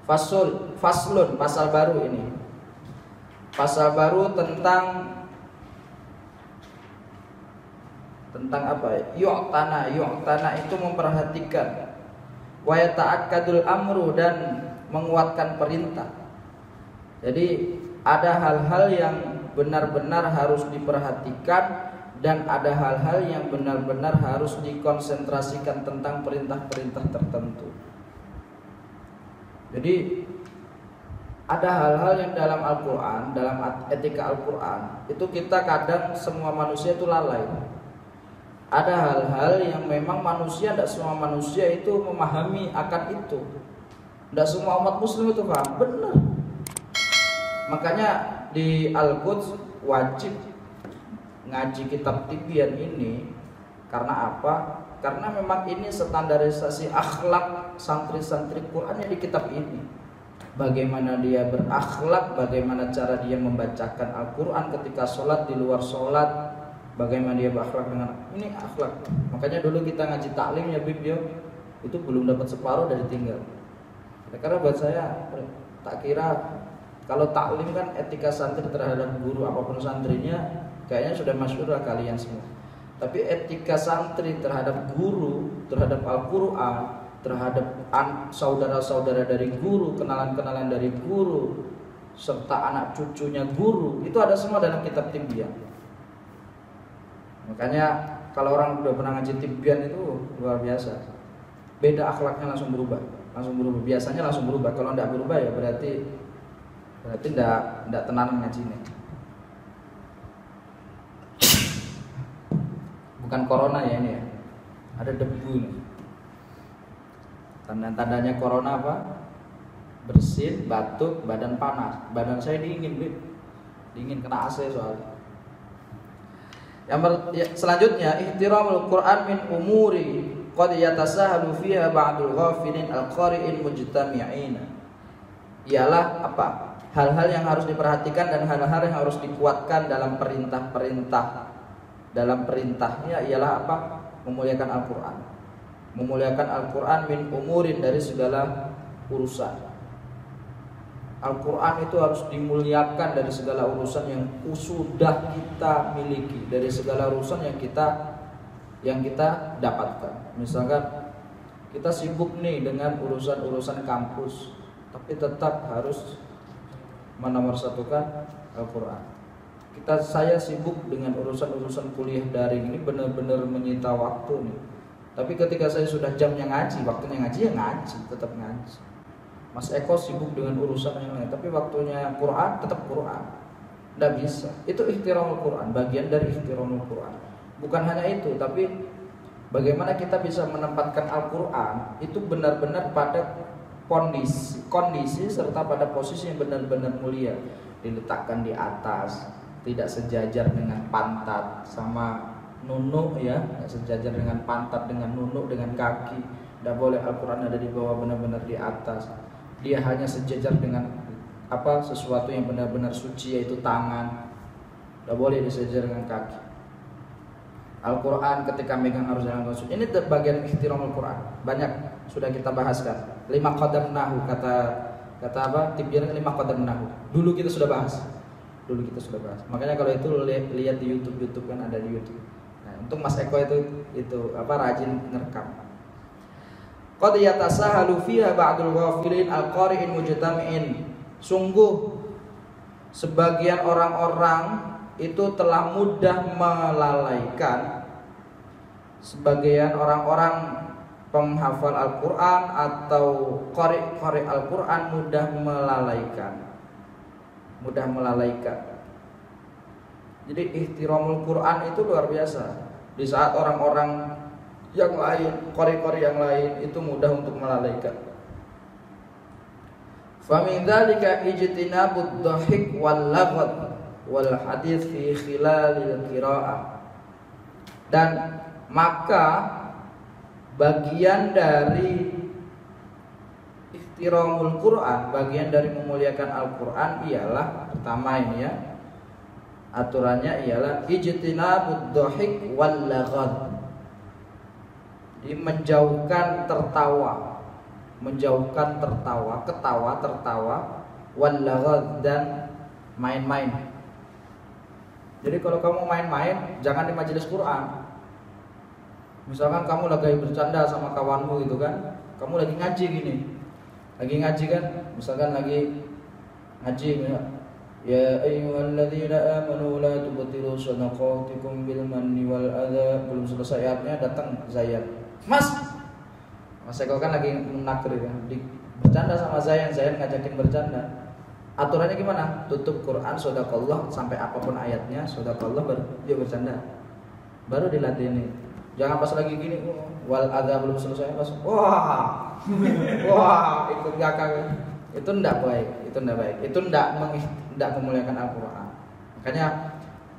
Faslun, pasal baru ini. Pasal baru tentang apa ya? Yu'tana itu memperhatikan. Wa yata'akkadul amru, dan menguatkan perintah. Jadi ada hal-hal yang benar-benar harus diperhatikan, dan ada hal-hal yang benar-benar harus dikonsentrasikan tentang perintah-perintah tertentu. Jadi ada hal-hal yang dalam Al-Quran, dalam etika Al-Quran, itu kita kadang semua manusia itu lalai. Ada hal-hal yang memang manusia, tidak semua manusia itu memahami akan itu. Tidak semua umat muslim itu paham, benar. Makanya di Al-Quds wajib ngaji kitab Tibyan ini. Karena apa? Karena memang ini standarisasi akhlak santri-santri Quran yang di kitab ini. Bagaimana dia berakhlak, bagaimana cara dia membacakan Al-Quran ketika sholat, di luar sholat, bagaimana dia berakhlak dengan ini akhlak. Makanya dulu kita ngaji taklim ya Bib, itu belum dapat separuh dari tinggal. Karena buat saya tak kira kalau taklim kan etika santri terhadap guru apapun santrinya kayaknya sudah masyhur lah kalian semua. Tapi etika santri terhadap guru, terhadap Al-Quran, terhadap saudara-saudara dari guru, kenalan-kenalan dari guru, serta anak cucunya guru, itu ada semua dalam kitab Tibyan. Makanya kalau orang udah pernah ngaji Tibyan itu luar biasa. Beda akhlaknya langsung berubah. Biasanya langsung berubah. Kalau tidak berubah ya berarti tidak tenan ngajinya. Bukan corona ya ini ya. Ada debu nih. Tanda-tandanya corona apa? Bersin, batuk, badan panas. Badan saya dingin, dingin kena AC soalnya. Selanjutnya, ihtiramul Quran min umuri qad yatasahalu fiha ba'dul ghafilin al-qari'in mujtami'ina. Ialah apa? Hal-hal yang harus diperhatikan dan hal-hal yang harus dikuatkan dalam perintah-perintah. Dalam perintahnya ialah apa? Memuliakan Al-Quran. Memuliakan Al-Quran min umurin, dari segala urusan. Al-Quran itu harus dimuliakan dari segala urusan yang sudah kita miliki, dari segala urusan yang kita dapatkan. Misalkan kita sibuk nih dengan urusan-urusan kampus, tapi tetap harus menomorsatukan Al-Quran. Saya sibuk dengan urusan-urusan kuliah daring, ini benar-benar menyita waktu nih. Tapi ketika saya sudah jamnya ngaji, waktunya ngaji ya ngaji, tetap ngaji. Mas Eko sibuk dengan urusan yang lain, tapi waktunya Quran tetap Quran. Tidak bisa. Itu ihtiramul Quran, bagian dari ihtiramul Quran. Bukan hanya itu, tapi bagaimana kita bisa menempatkan Al-Quran itu benar-benar pada kondisi serta pada posisi yang benar-benar mulia. Diletakkan di atas, tidak sejajar dengan pantat sama nunuk ya, tidak sejajar dengan pantat, dengan nunuk, dengan kaki. Tidak boleh Al-Quran ada di bawah, benar-benar di atas. Dia hanya sejajar dengan sesuatu yang benar-benar suci, yaitu tangan. Tidak boleh disejajar dengan kaki. Al-Quran ketika megang harus dalam suci. Ini bagian ihtiramul Quran. Banyak sudah kita bahaskan. 5 qadarnahu kata Tibyan 5 qadarnahu. Dulu kita sudah bahas. Makanya kalau itu lihat di YouTube kan ada di YouTube. Nah, untuk Mas Eko itu rajin ngerekam. Qad yatasahalu fiha ba'dul ghafilin al-qari'in mujtami'in. Sungguh sebagian orang-orang itu telah mudah melalaikan, sebagian orang-orang penghafal Al-Quran atau qari Al-Quran mudah melalaikan. Jadi ihtiramul Quran itu luar biasa. Di saat orang-orang yang lain, qari yang lain itu mudah untuk melalaikan. Fa min dzalika ijtinabud dhahik wal laghat wal hadits fi khilalil qiraah. Dan maka bagian dari ihtiramul Quran, bagian dari memuliakan Al-Quran ialah pertama ini ya, aturannya ialah ijtinabud dhahik wal laghat. Menjauhkan tertawa menjauhkan tertawa, wal laghad, dan main-main. Jadi kalau kamu main-main, jangan di majelis Quran. Misalkan kamu lagi bercanda sama kawanmu gitu kan, kamu lagi ngaji gini, kan, misalkan lagi ngaji ya ayyuhalladzina amanu la tubtilu shadaqatikum bil manni wal adza, belum selesai ayatnya datang Zayan, Mas Eko kan lagi menakdir kan, bercanda sama Zayan ngajakin bercanda. Aturannya gimana? Tutup Quran shadaqallah sampai apapun ayatnya shadaqallah, baru dia bercanda, baru dilatih. Jangan pas lagi gini, wal adza belum selesai, pas wah ikut gakak. Itu ndak baik, itu ndak memuliakan Al-Qur'an. Makanya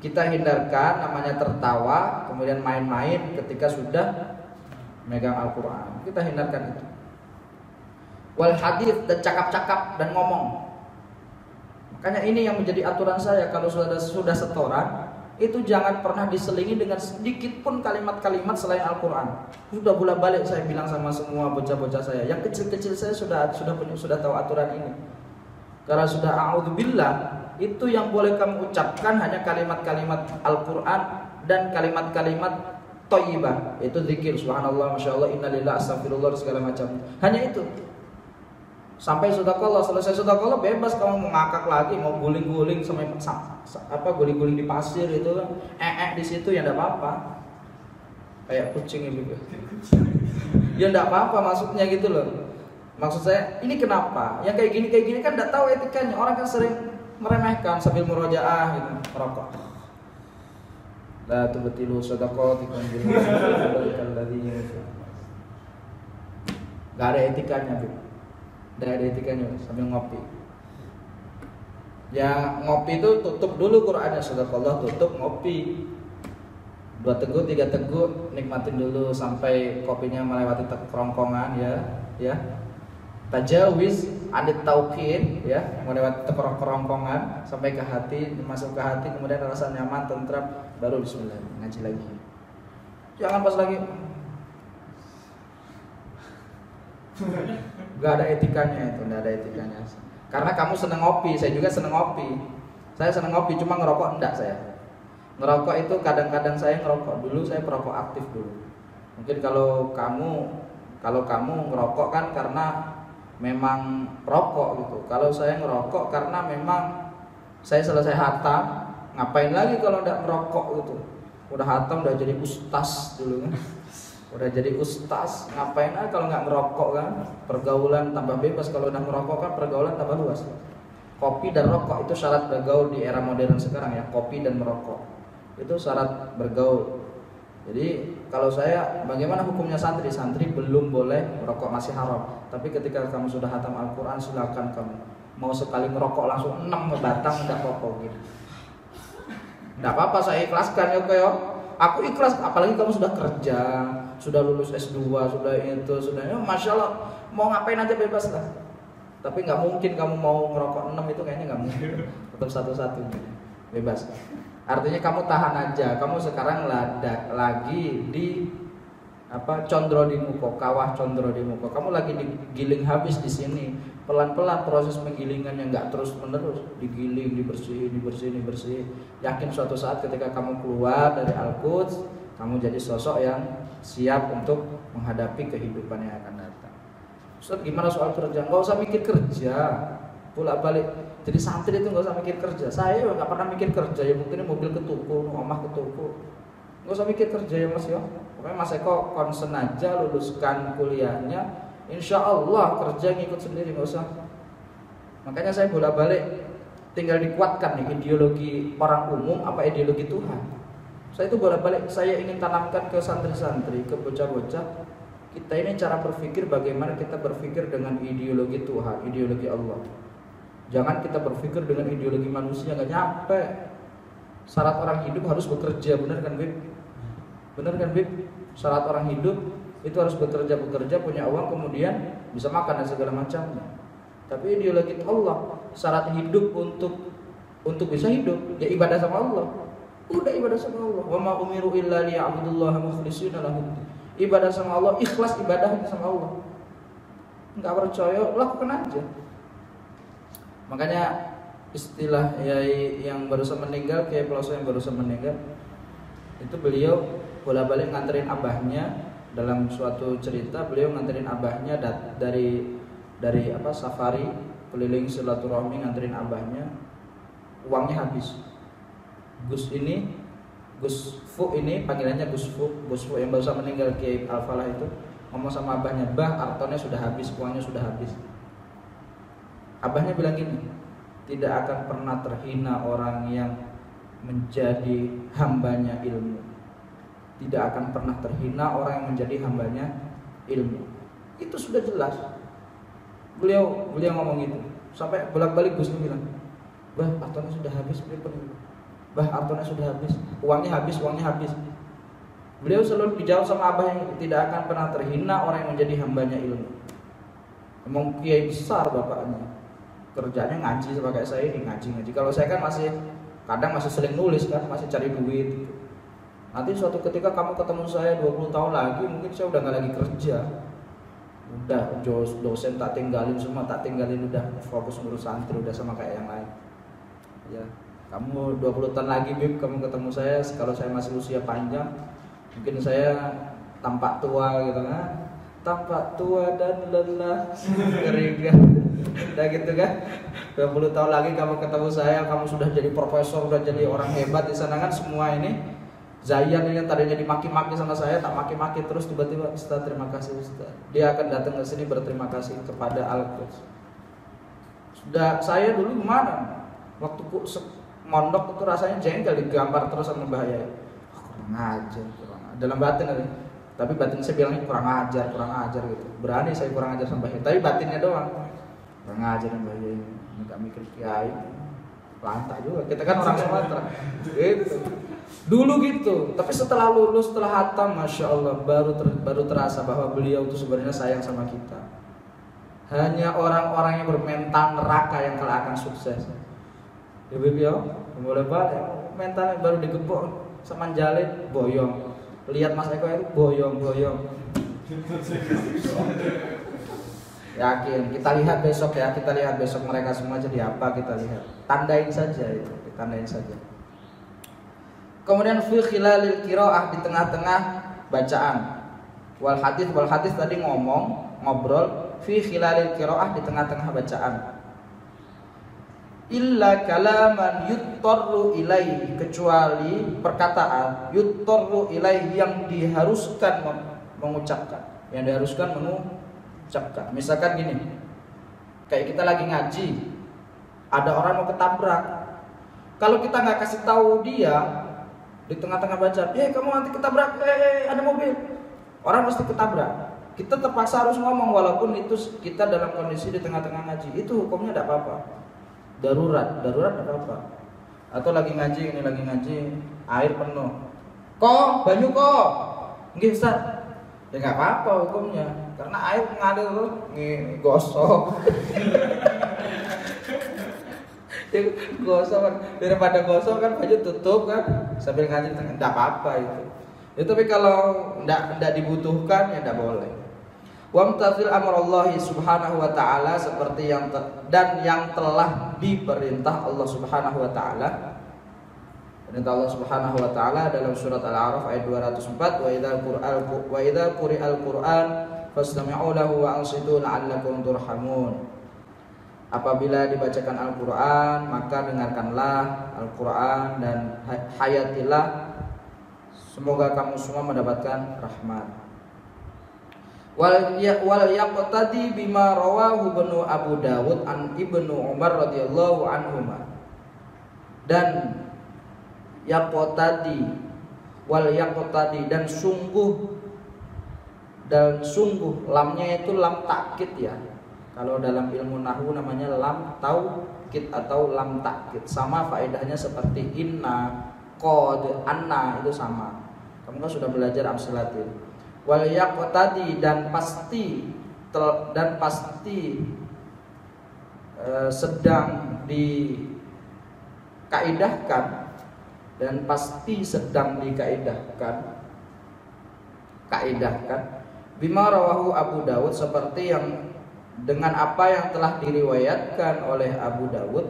kita hindarkan namanya tertawa kemudian main-main ketika sudah megang Al-Qur'an. Kita hindarkan itu. Wal hadits, dan cakap-cakap dan ngomong. Makanya ini yang menjadi aturan saya, kalau sudah setoran itu jangan pernah diselingi dengan sedikit pun kalimat-kalimat selain Al-Qur'an. Sudah bolak-balik saya bilang sama semua bocah-bocah saya, yang kecil-kecil saya sudah tahu aturan ini. Karena sudah a'udzubillah, itu yang boleh kamu ucapkan hanya kalimat-kalimat Al-Qur'an dan kalimat-kalimat thayyibah, itu zikir subhanallah, masyaallah, innalillah, astagfirullah, segala macam. Hanya itu. Sampai sedekah, selesai sedekah bebas kamu mau ngakak lagi, mau guling-guling sampai guling-guling di pasir itu kan, di situ ya enggak apa-apa. Kayak kucing itu. Ya enggak apa-apa maksudnya gitu loh. Maksud saya, ini kenapa? Yang kayak gini kan enggak tahu etikanya. Orang kan sering meremehkan sambil murojaah gitu, merokok. La tubtilu shadaqatikum bil manni. Enggak ada etikanya, Bu. Tidak ada etikanya sambil ngopi. Ya ngopi itu tutup dulu Qurannya, sadaqallah, tutup ngopi. 2 teguk 3 teguk nikmatin dulu sampai kopinya melewati kerongkongan ya. Tajawiz anit tauqid ya, melewati kerongkongan sampai ke hati, masuk ke hati, kemudian rasa nyaman, tentram, baru bismillah ngaji lagi. Jangan pas lagi gak ada etikanya itu, gak ada etikanya. Karena kamu seneng ngopi, saya juga seneng ngopi. Saya seneng ngopi, cuma ngerokok enggak saya. Ngerokok itu kadang-kadang saya ngerokok. Dulu saya perokok aktif dulu. Mungkin kalau kamu ngerokok kan karena memang perokok gitu. Kalau saya ngerokok karena memang saya selesai hatam. Ngapain lagi kalau enggak merokok gitu. Udah hatam, udah jadi ustaz dulu kan. Udah jadi ustaz, ngapain aja kalau nggak ngerokok kan? Pergaulan tambah bebas. Kalau udah merokok kan pergaulan tambah luas. Kopi dan rokok itu syarat bergaul di era modern sekarang ya. Kopi dan merokok itu syarat bergaul. Jadi kalau saya, bagaimana hukumnya santri? Santri belum boleh merokok, masih haram. Tapi ketika kamu sudah hatam Al-Quran, silakan kamu. Mau sekali merokok langsung 6 batang nggak apa-apa gitu. Nggak apa-apa, saya ikhlaskan ya. Aku ikhlas, apalagi kamu sudah kerja, sudah lulus S2, sudah ya, Masya Allah, mau ngapain aja bebas lah. Tapi nggak mungkin kamu mau ngerokok 6 itu, kayaknya nggak mungkin. Tetap satu-satu bebas. Artinya kamu tahan aja. Kamu sekarang lagi di condro di muko, kawah condro di muko. Kamu lagi digiling habis di sini. Pelan-pelan proses penggilingannya, nggak terus menerus, digiling, dibersihin. Yakin suatu saat ketika kamu keluar dari Al-Quds, kamu jadi sosok yang siap untuk menghadapi kehidupan yang akan datang. Ustaz, gimana soal kerja? Nggak usah mikir kerja, bolak-balik. Jadi santri itu nggak usah mikir kerja. Saya nggak pernah mikir kerja. Ya mungkin mobil ke toko, rumah ke toko. Nggak usah mikir kerja ya Mas ya. Pokoknya Mas Eko concern aja, luluskan kuliahnya. Insya Allah kerja ngikut sendiri, nggak usah. Makanya saya bolak-balik, tinggal dikuatkan nih ideologi orang umum apa ideologi Tuhan. Saya itu bolak-balik, saya ingin tanamkan ke santri-santri, ke bocah-bocah. Kita ini cara berpikir, bagaimana kita berpikir dengan ideologi Tuhan, ideologi Allah. Jangan kita berpikir dengan ideologi manusia, nggak nyampe. Syarat orang hidup harus bekerja, benar kan Bib? Benar kan Bib? Syarat orang hidup itu harus bekerja, punya uang, kemudian bisa makan dan segala macamnya. Tapi ideologi Allah, syarat hidup untuk bisa hidup, ya ibadah sama Allah. Udah ibadah sama Allah. Wa ma umiru illa liya'budullaha mukhlishina lahu. Ibadah sama Allah, ikhlas ibadahnya sama Allah. nggak percaya, lakukan aja. Makanya istilah Yai yang barusan meninggal, Kiai Peloso yang barusan meninggal, itu beliau bolak-balik nganterin abahnya. Dalam suatu cerita beliau nganterin abahnya dari safari keliling silaturahmi, nganterin abahnya, uangnya habis. Gus Fu ini panggilannya Gus Fu yang barusan meninggal, Kiai Al-Falah itu ngomong sama abahnya, "Bah, artonnya sudah habis, uangnya sudah habis." Abahnya bilang gini, "Tidak akan pernah terhina orang yang menjadi hambanya ilmu. Tidak akan pernah terhina orang yang menjadi hambanya ilmu." Itu sudah jelas. Beliau ngomong gitu. Sampai bolak-balik Gusnya bilang, "Bah, artonnya sudah habis, Bah, artonnya sudah habis, uangnya habis." Beliau selalu dijawab sama abah yang tidak akan pernah terhina orang yang menjadi hambanya ilmu. Emang kiai besar bapaknya, kerjanya ngaji sama kayak saya ini, ngaji. Kalau saya kan kadang masih sering nulis kan, masih cari duit. Nanti suatu ketika kamu ketemu saya 20 tahun lagi, mungkin saya udah gak lagi kerja. Udah dosen tak tinggalin semua, udah fokus ngurus santri, udah sama kayak yang lain. Ya, kamu 20 tahun lagi Bib, kamu ketemu saya, kalau saya masih usia panjang, mungkin saya tampak tua gitu kan. Tampak tua dan lelah keringat. Udah gitu kan. 20 tahun lagi kamu ketemu saya, kamu sudah jadi profesor, sudah jadi orang hebat di sana kan. Semua ini Zayan ini tadinya dimaki-maki sama saya, tak maki-maki terus, tiba-tiba, "Ustaz, terima kasih Ustaz." Dia akan datang ke sini berterima kasih kepada Al-Quds. Sudah saya dulu gimana? Waktu mondok itu rasanya jengkel, digambar terus sama Mbah Yai. Kurang ajar. Dalam batin ada. Tapi batin saya bilangnya kurang ajar gitu. Berani saya kurang ajar sama Mbah Yai, tapi batinnya doang. Kurang ajar Mbah Yai, enggak mikir kiai. Lantak juga. Kita kan orang Sumatera. Gitu. Dulu gitu, tapi setelah lulus, setelah hatam, Masya Allah, baru terasa bahwa beliau itu sebenarnya sayang sama kita. Hanya orang-orang yang bermental neraka yang kelak akan sukses. Ya Bibi ya, boleh balik, mentalnya baru digebok sama jalin, boyong. Lihat Mas Eko itu boyong. Yakin, kita lihat besok mereka semua jadi apa, kita lihat. Tandain saja itu, ditandain saja. Kemudian fi khilalil qiraah, di tengah-tengah bacaan. Wal hadis tadi ngobrol fi khilalil qiraah, di tengah-tengah bacaan. Illa kalaman yuttarru ilaihi, kecuali perkataan yuttarru ilaihi yang diharuskan mengucapkan. Misalkan gini, kayak kita lagi ngaji, ada orang mau ketabrak. Kalau kita nggak kasih tahu dia di tengah-tengah baca, kamu nanti ketabrak, ada mobil, orang pasti ketabrak. Kita terpaksa harus ngomong walaupun itu kita dalam kondisi di tengah-tengah ngaji. Itu hukumnya tidak apa-apa. Darurat tidak apa-apa. Atau lagi ngaji, air penuh. Kok, banyu kok. Nggih Ustaz. Ya nggak apa-apa hukumnya, karena air ngalir terus gosok. Gosok kan, daripada gosok kan baju tutup kan, sambil ngaji tidak apa-apa itu. Ya, tapi kalau tidak dibutuhkan ya tidak boleh. Wa mutafil amrullahi subhanahu wa ta'ala, seperti yang telah diperintah Allah subhanahu wa ta'ala. Perintah Allah subhanahu wa ta'ala dalam surat Al-A'raf ayat 204, wa idza quri'al Qur'an fastami'u lahu wa ansitu la'allakum turhamun. Apabila dibacakan Al-Quran, maka dengarkanlah Al-Quran dan hayatilah, semoga kamu semua mendapatkan rahmat. Wal yaqtadi bima rawahu Ibnu Abu Dawud an Ibnu Umar radhiyallahu anhuma. Dan yaqtadi dan sungguh lamnya itu lam takkid ya. Kalau dalam ilmu nahwu namanya lam taukid atau lam takkid. Sama faedahnya seperti inna, qad, anna, itu sama. Kamu kan sudah belajar amsalatin. Wal yaqtadi dan pasti sedang dikaidahkan kaidahkan bima rawahu Abu Dawud, seperti yang dengan apa yang telah diriwayatkan oleh Abu Dawud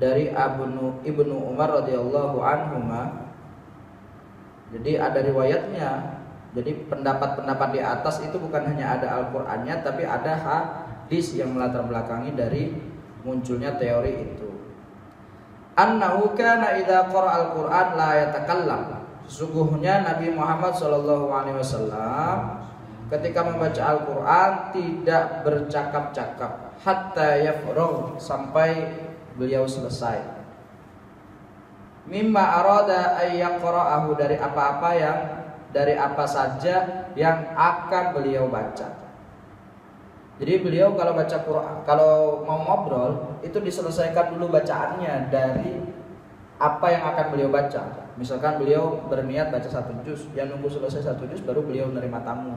dari Ibnu Umar radhiyallahu anhuma. Jadi ada riwayatnya. Jadi pendapat-pendapat di atas itu bukan hanya ada Al-Qur'annya, tapi ada hadis yang melatar belakangi dari munculnya teori itu. Annahu kana idza qara'al Qur'an la yatakallam. Sesungguhnya Nabi Muhammad SAW ketika membaca Al-Qur'an tidak bercakap-cakap hatta yafragh, sampai beliau selesai. Mimma arada ay yaqra'ahu, dari apa saja yang akan beliau baca. Jadi beliau kalau baca Quran, kalau mau ngobrol itu diselesaikan dulu bacaannya dari apa yang akan beliau baca. Misalkan beliau berniat baca 1 juz, ya nunggu selesai 1 juz baru beliau menerima tamu.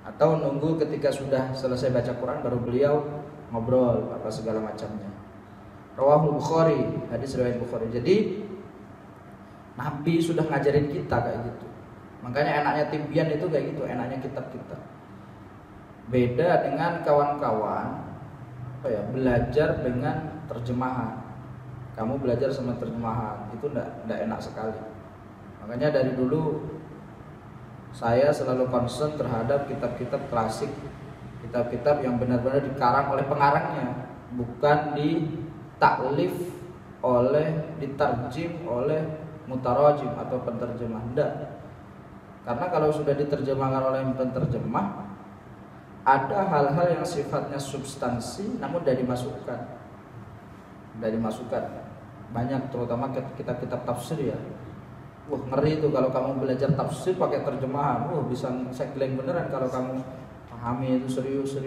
Atau nunggu ketika sudah selesai baca Quran baru beliau ngobrol apa segala macamnya. Rawahul Bukhari, hadis riwayat Bukhari. Jadi Nabi sudah ngajarin kita kayak gitu. Makanya enaknya Tibyan itu kayak gitu, enaknya kitab kita. Beda dengan kawan-kawan belajar dengan terjemahan. Kamu belajar sama terjemahan itu enggak enak sekali. Makanya dari dulu saya selalu concern terhadap kitab-kitab klasik, kitab-kitab yang benar-benar dikarang oleh pengarangnya, bukan ditaklif ditarjim oleh mutarajim atau penterjemah. Enggak. Karena kalau sudah diterjemahkan oleh penterjemah, ada hal-hal yang sifatnya substansi namun tidak dimasukkan. Banyak terutama kitab-kitab tafsir ya. Wah, ngeri itu kalau kamu belajar tafsir pakai terjemahan. Wah, bisa segleng beneran kalau kamu pahami itu serius.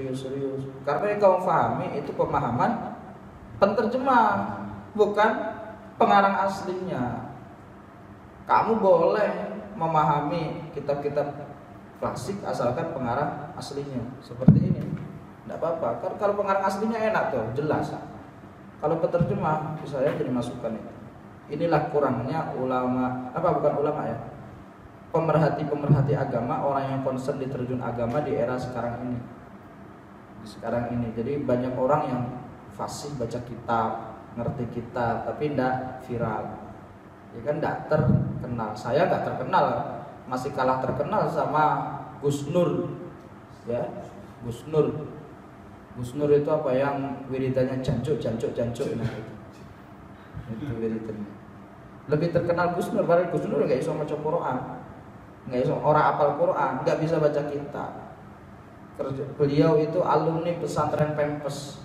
Karena yang kamu pahami itu pemahaman penterjemah, bukan pengarang aslinya. Kamu boleh memahami kitab-kitab klasik asalkan pengarang aslinya seperti ini, tidak apa-apa. Kalau pengarang aslinya enak tuh, jelas. Kalau penerjemah bisa saja dimasukkan itu. Inilah kurangnya ulama, bukan ulama ya, pemerhati agama, orang yang concern di terjun agama di era sekarang ini. Jadi banyak orang yang fasih baca kitab, ngerti kitab, tapi tidak viral. Ya kan tidak terkenal. Saya nggak terkenal, masih kalah terkenal sama Gus Nur. Ya, Gus Nur itu apa yang wiridannya jancuk nah itu wiridannya. Lebih terkenal Gus Nur, padahal Gus Nur nggak bisa baca Quran, nggak bisa orang apal Quran, nggak bisa baca kitab. Beliau itu alumni pesantren Pempes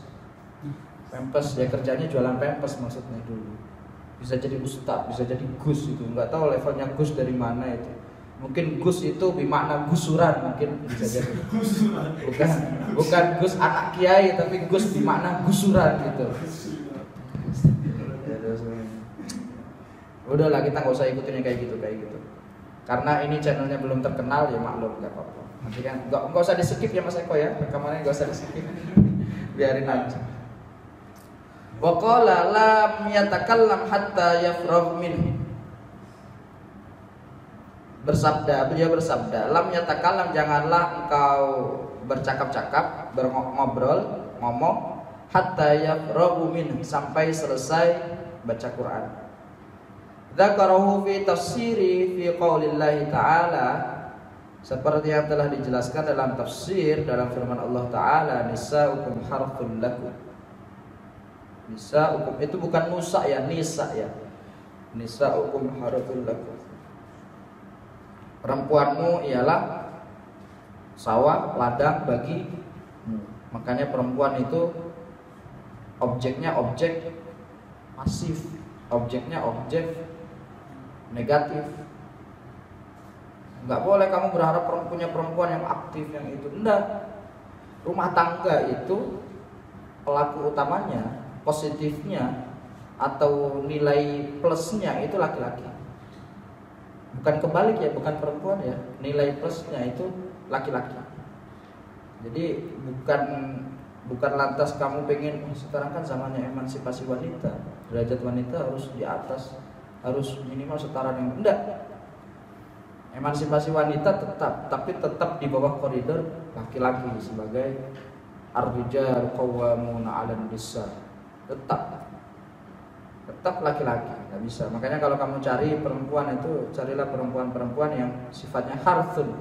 ya, kerjanya jualan Pempes maksudnya dulu. Bisa jadi ustaz, bisa jadi gus itu, nggak tahu levelnya gus dari mana itu. Mungkin gus itu bermakna gusuran, mungkin bisa jadi. Bukan gus anak kiai, tapi gus bermakna gusuran gitu. Udahlah, kita nggak usah ikutin yang kayak gitu. Karena ini channelnya belum terkenal ya maklum, nggak apa-apa. Nanti kan nggak usah di skip ya Mas Eko ya, rekamannya nggak usah di skip, biarin aja. Wa qala lam yatakallam hatta yafragh minhu. Beliau bersabda, lam yatakallam, janganlah engkau bercakap-cakap, ngomong hatta yafragh minhu, sampai selesai baca Quran. Dzakarahu fi tafsiri fi qaulillahi ta'ala, seperti yang telah dijelaskan dalam tafsir dalam firman Allah Ta'ala, nisa'ukum harthul lakum. Nisa hukum itu bukan nusa ya, nisa ya. Nisa hukum harthul lakum. Perempuanmu ialah sawah, ladang bagi. Makanya perempuan itu objeknya objek pasif, objeknya objek negatif. Enggak boleh kamu berharap punya perempuan yang aktif yang itu. Enggak. Rumah tangga itu pelaku utamanya, positifnya atau nilai plusnya itu laki-laki. Bukan kebalik ya, bukan perempuan ya. Nilai plusnya itu laki-laki. Jadi bukan lantas kamu pengen sekarang kan zamannya emansipasi wanita, derajat wanita harus di atas, harus minimal setara dengan. Enggak. Emansipasi wanita tetap, tapi tetap di bawah koridor laki-laki sebagai ar-rijal qawwamuna 'alan nisa. Tetap laki-laki, nggak bisa. Makanya kalau kamu cari perempuan itu, carilah perempuan-perempuan yang sifatnya harthun,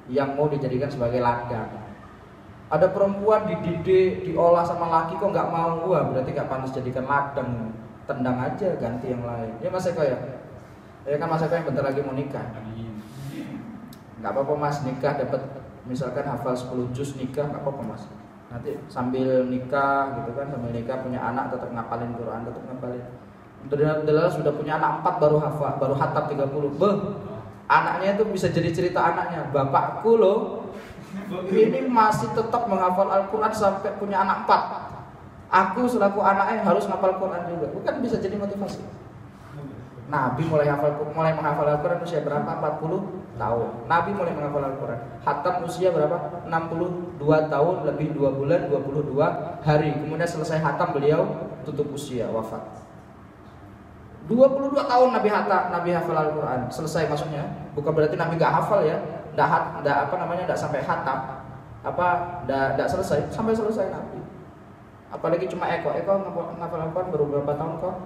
yang mau dijadikan sebagai ladang. Ada perempuan dididik, diolah sama laki kok nggak mau, wah berarti nggak pantas jadikan ladang. Tendang aja, ganti yang lain. Ya Mas Eko ya? Ya kan Mas Eko yang bentar lagi mau nikah. Nggak apa-apa Mas, nikah dapat misalkan hafal 10 juz nikah, nggak apa-apa Mas. Nanti sambil nikah gitu kan, sambil nikah punya anak tetap ngapalin Quran, tetap ngapalin. Delala sudah punya anak 4 baru hafal, baru hatam 30. Anaknya itu bisa jadi cerita anaknya. Bapakku loh, ini masih tetap menghafal Al-Quran sampai punya anak 4. Aku selaku anaknya harus ngapal Quran juga. Bukan bisa jadi motivasi. Nabi mulai menghafal Al-Quran usia berapa? 40 tahun. Nabi mulai menghafal Al-Quran. Hatam usia berapa? 62 tahun lebih 2 bulan 22 hari. Kemudian selesai hatam beliau tutup usia, wafat. 22 tahun Nabi hafal Al-Quran. Selesai maksudnya. Bukan berarti Nabi enggak hafal ya. Enggak sampai hatam. Enggak selesai sampai selesai Nabi. Apalagi cuma Eko ngafal Al-Quran baru berapa tahun kok?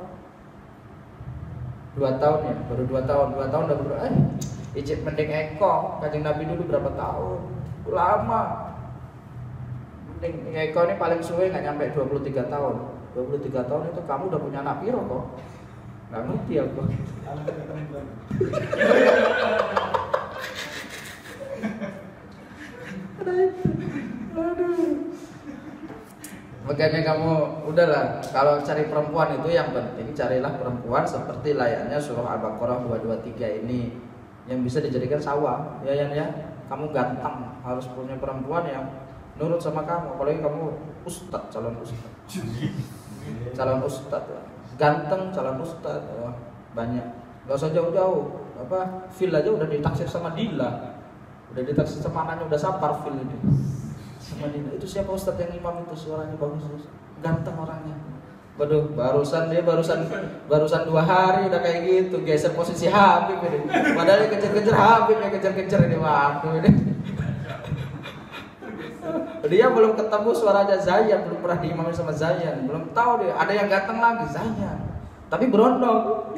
2 tahun ya, baru 2 tahun udah ijib mending Eko. Kanjeng Nabi dulu berapa tahun? Lama. Mending Eko ini paling suwe nggak nyampe 23 tahun. 23 tahun itu kamu udah punya anak piro kok? Nggak ngerti aku. Aduh. Makanya kamu udahlah, kalau cari perempuan itu yang penting carilah perempuan seperti layaknya surah Al-Baqarah 223 ini yang bisa dijadikan sawah. Ya. Kamu ganteng, harus punya perempuan yang nurut sama kamu. Apalagi kamu calon ustad. Ganteng calon ustad. Banyak. Gak usah jauh-jauh. Fil aja udah ditaksir sama Dila. Udah ditaksir sama anaknya, udah sapar Fil ini. Itu siapa ustadz yang imam itu, suaranya bagus, ganteng orangnya. Waduh, barusan 2 hari udah kayak gitu, geser posisi Habib ini. Padahal dia kejar-kejar Habib, yang kejar-kejar ini, waduh ini. Dia belum ketemu suaranya Zayan, belum pernah diimamin sama Zayan, belum tahu dia. Ada yang ganteng lagi Zayan, tapi berondong.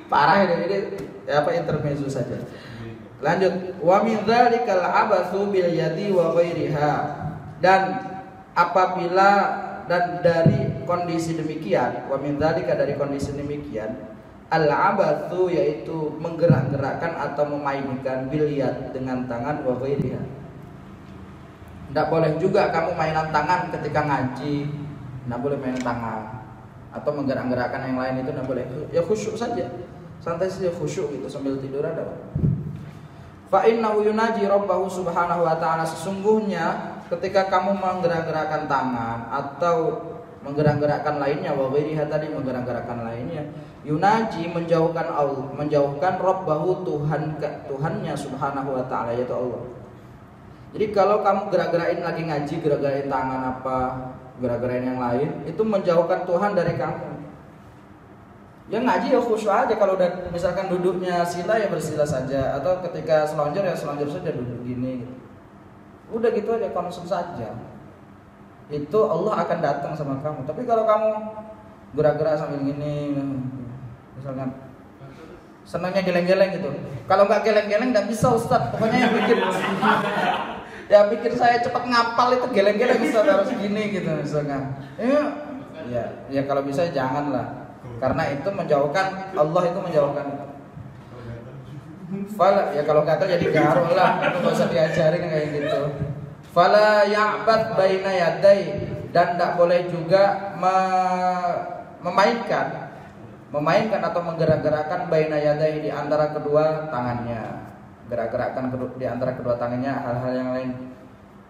Parah ini intermezzo saja. Lanjut, wa min dzalikal abatsu bil yadi wa ghairiha. Dan dari kondisi demikian, wa min dzalika dari kondisi demikian, al abatsu yaitu menggerak-gerakkan atau memainkan bil yad dengan tangan wa ghairiha. Enggak boleh juga kamu mainan tangan ketika ngaji, enggak boleh main tangan atau menggerak-gerakkan yang lain itu enggak boleh. Ya khusyuk saja. Santai saja khusyuk gitu sambil tidur ada. Fa innahu yunaji rabbahu subhanahu wa ta'ala, sesungguhnya ketika kamu menggerak-gerakkan tangan atau menggerak-gerakkan lainnya, wa ghairiha tadi menggerak-gerakkan lainnya, yunaji menjauhkan rabbahu Tuhannya subhanahu wa ta'ala, yaitu Allah. Jadi kalau kamu gerak-gerakin lagi ngaji, gerak-gerakin tangan gerak-gerakin yang lain, itu menjauhkan Tuhan dari kamu. Ya ngaji ya khusyuk aja. Kalau udah misalkan duduknya sila ya bersila saja, atau ketika selonjor ya selonjor saja, duduk gini gitu. Udah gitu aja, konsum saja. Itu Allah akan datang sama kamu. Tapi kalau kamu gerak-gerak sambil gini, misalkan senangnya geleng-geleng gitu. Kalau nggak geleng-geleng nggak bisa Ustaz. Pokoknya yang bikin saya cepat ngapal itu geleng-geleng Ustaz, harus gini gitu misalkan. Ya kalau bisa janganlah. Karena itu menjauhkan Allah, itu menjauhkan. Fala ya kalau gatal jadi garuh lah, itu enggak usah diajarin kayak gitu. Fala ya'bad baina yadai, dan tidak boleh juga memainkan atau menggerak-gerakkan baina yadai di antara kedua tangannya. Gerak-gerakkan di antara kedua tangannya hal-hal yang lain.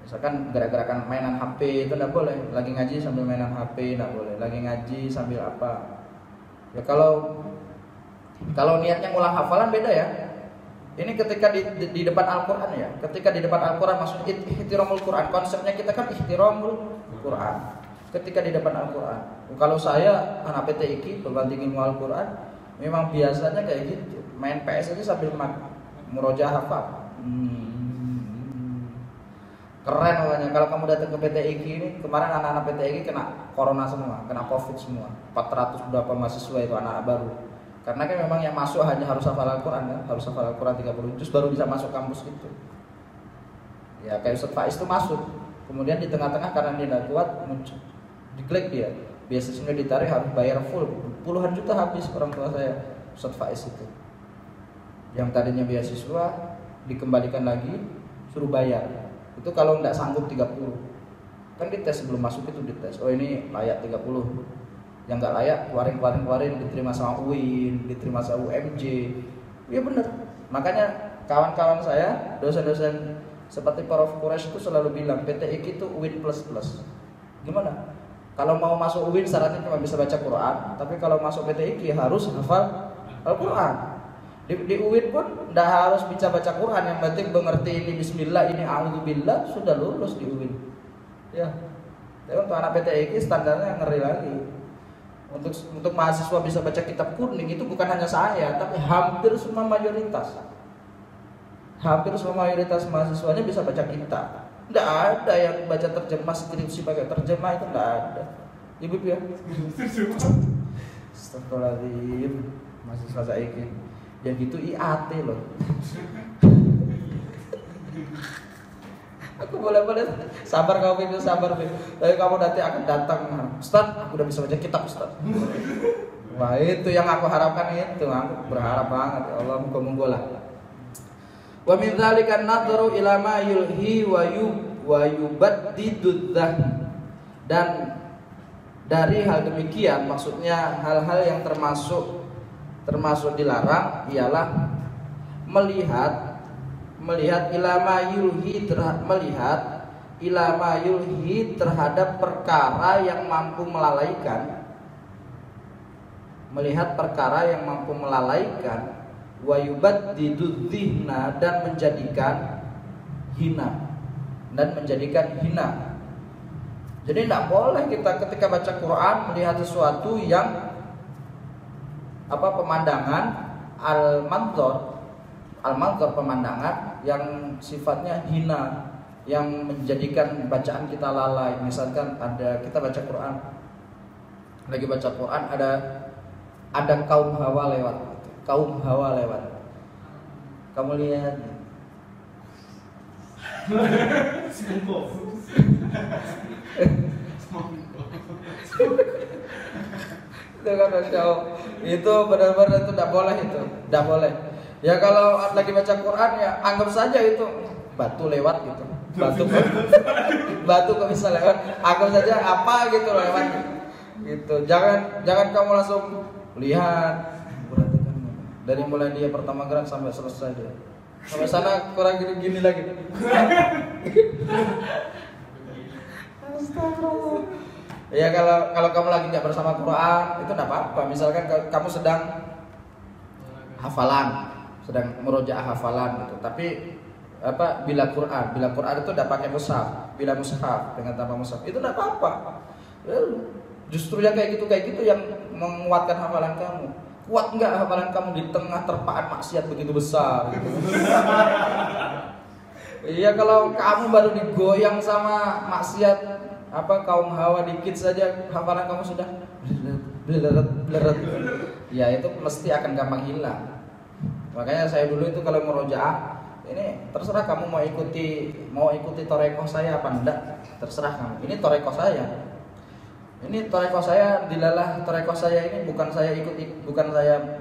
Misalkan gerak-gerakan mainan HP itu tidak boleh. Lagi ngaji sambil mainan HP tidak boleh. Lagi ngaji sambil apa? Ya kalau niatnya ngulang hafalan beda ya. Ini ketika di depan Al-Quran ya. Ketika di depan Al-Quran maksudnya ihtiramul Quran. Konsepnya kita kan ihtiramul Quran. ketika di depan Al-Quran. Kalau saya anak PTIQ berbanding ilmu Al-Quran, memang biasanya kayak gitu, main PS aja sambil murojaah hafal. Keren pokoknya. Kalau kamu datang ke PTIQ ini, kemarin anak-anak PTIQ kena corona semua, kena COVID semua. 400 berapa mahasiswa itu anak baru. Karena kan memang yang masuk hanya harus hafal Al-Quran kan, harus hafal Al-Quran 30 juz baru bisa masuk kampus itu. Ya kayak Ustaz Faiz itu masuk. Kemudian di tengah-tengah karena dia tidak kuat, muncul, diklik dia. Beasiswanya ditarik harus bayar full, puluhan juta habis orang tua saya Ustaz Faiz itu. Yang tadinya beasiswa dikembalikan lagi, suruh bayar. Itu kalau nggak sanggup 30. Kan dites sebelum masuk itu dites. Oh ini layak 30. Yang nggak layak keluarin diterima sama UIN, diterima sama UMJ. Iya benar. Makanya kawan-kawan saya, dosen-dosen seperti Prof. Quraisy itu selalu bilang PTIQ itu UIN plus. Gimana? Kalau mau masuk UIN syaratnya cuma bisa baca Quran, tapi kalau masuk PTIQ harus hafal Al-Quran. Di UIN pun tidak harus bisa baca Quran, yang penting mengerti ini Bismillah, ini A'udzubillah, sudah lulus di UIN. Ya. Tapi untuk anak PTIQ standarnya ngeri lagi. Untuk mahasiswa bisa baca kitab kuning itu bukan hanya saya, tapi hampir semua mayoritas. Hampir semua mayoritas mahasiswanya bisa baca kitab. Tidak ada yang baca terjemah skripsi pakai terjemah, itu tidak ada. Ibu ya. Astagfirullahaladzim. Mahasiswa saya ini. Yang gitu IAT loh. Aku boleh sabar kamu itu sabar. Tapi kamu nanti akan datang, Ustaz, aku udah bisa baca kitab Ustaz. Wah itu yang aku harapkan itu, aku berharap banget ya Allah moga-moga lah. Wa min dzalika an-nadharu ila ma yulhi wa yubaddidu dzahn. Dan dari hal demikian maksudnya hal-hal yang termasuk dilarang ialah melihat ilama yulhi terhadap perkara yang mampu melalaikan, wa yubaddidu dzihna dan menjadikan hina. Jadi tidak boleh kita ketika baca Quran melihat sesuatu yang pemandangan al-manzor pemandangan yang sifatnya hina, yang menjadikan bacaan kita lalai. Misalkan kita baca Quran, ada kaum hawa lewat. Kamu lihat itu kan itu benar-benar itu tidak boleh. Ya kalau lagi baca Quran ya anggap saja itu batu lewat gitu. Batu kok bisa lewat? Anggap saja apa gitu lewat gitu. Jangan kamu langsung lihat, perhatikan dari mulai dia pertama gerak sampai selesai dia. Sampai sana kurang gini lagi. Astagfirullah. Ya kalau kamu lagi nggak bersama Quran itu tidak apa-apa. Misalkan kamu sedang hafalan, sedang murojaah hafalan gitu. Tapi bila Quran itu tidak pakai mushaf, bila mushaf dengan tanpa mushaf itu tidak apa-apa. Justru yang kayak gitu yang menguatkan hafalan kamu. Kuat nggak hafalan kamu di tengah terpaan maksiat begitu besar gitu. Iya kalau kamu baru digoyang sama maksiat kaum hawa dikit saja hafalan kamu sudah bleret. Ya itu mesti akan gampang hilang. Makanya saya dulu itu kalau murojaah ini terserah kamu mau ikuti torekoh saya apa enggak, terserah kamu. Ini torekoh saya. Ini torekoh saya, dilalah torekoh saya ini bukan saya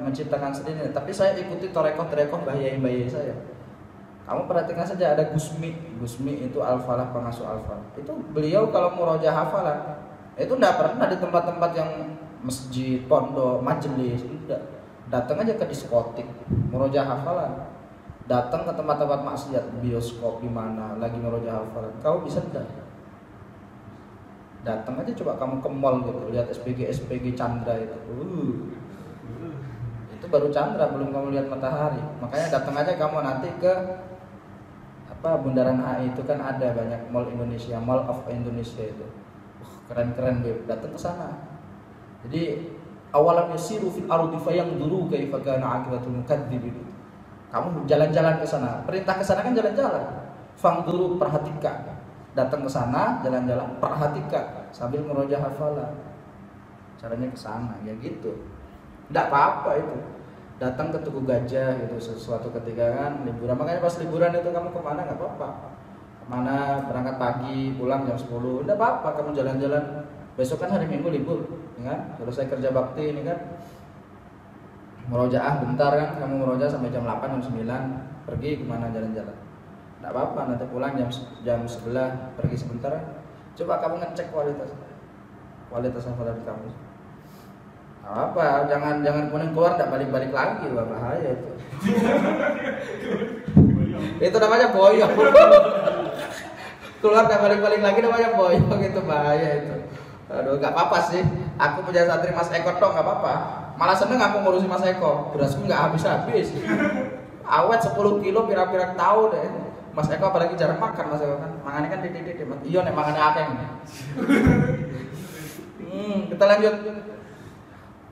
menciptakan sendiri, tapi saya ikuti torekoh bahaya saya. Kamu perhatikan saja ada Gusmi itu Al-Falah, pengasuh Al-Falah. Itu beliau kalau murojaah hafalan itu tidak pernah di tempat-tempat yang masjid, pondok, majelis, tidak. Datang aja ke diskotik, murojaah hafalan. Datang ke tempat-tempat maksiat, bioskop di mana lagi murojaah hafalan. Kau bisa tidak? Datang aja coba kamu ke mall gitu, lihat SPG Chandra itu. Itu baru Chandra, belum kamu lihat matahari. Makanya datang aja kamu nanti ke Bundaran HI itu kan ada banyak mall Indonesia, Mall of Indonesia itu. keren-keren deh, datang ke sana. Jadi awalam yasiru fil ardi fayanzuru kaifa kana aqibatul mukadzibin. Kamu jalan-jalan ke sana. Perintah ke sana kan jalan-jalan. Fangduru, perhatikan. Datang ke sana, jalan-jalan, perhatikan sambil merojah hafalan. Caranya ke sana, ya gitu. Enggak apa-apa itu. Datang ke Tugu Gajah itu sesuatu ketika kan liburan. Makanya pas liburan itu kamu kemana nggak apa-apa. Kemana berangkat pagi, pulang jam 10. Enggak apa-apa kamu jalan-jalan. Besok kan hari Minggu libur, ya kan? Selesai kerja bakti ini kan. Murojaah bentar kan, kamu murojaah sampai jam 8, jam 9, pergi kemana jalan-jalan. Tidak apa-apa, nanti pulang jam 11, pergi sebentar. Coba kamu ngecek kualitas hafalan kamu. Tidak apa, jangan kemudian keluar tidak balik-balik lagi, wah bahaya itu. Itu namanya boyong. Keluar tidak balik-balik lagi namanya boyong, itu bahaya itu. Aduh, nggak apa-apa sih. Aku punya santri Mas Eko dong, nggak apa-apa. Malah seneng aku ngurusin Mas Eko. Berasku nggak habis-habis. Awet 10 kilo pirang-pirang tahu deh. Mas Eko apalagi jarang makan Mas Eko kan. Mangannya kan titik-titik. Iya nek mangannya akeh. Kita lanjut.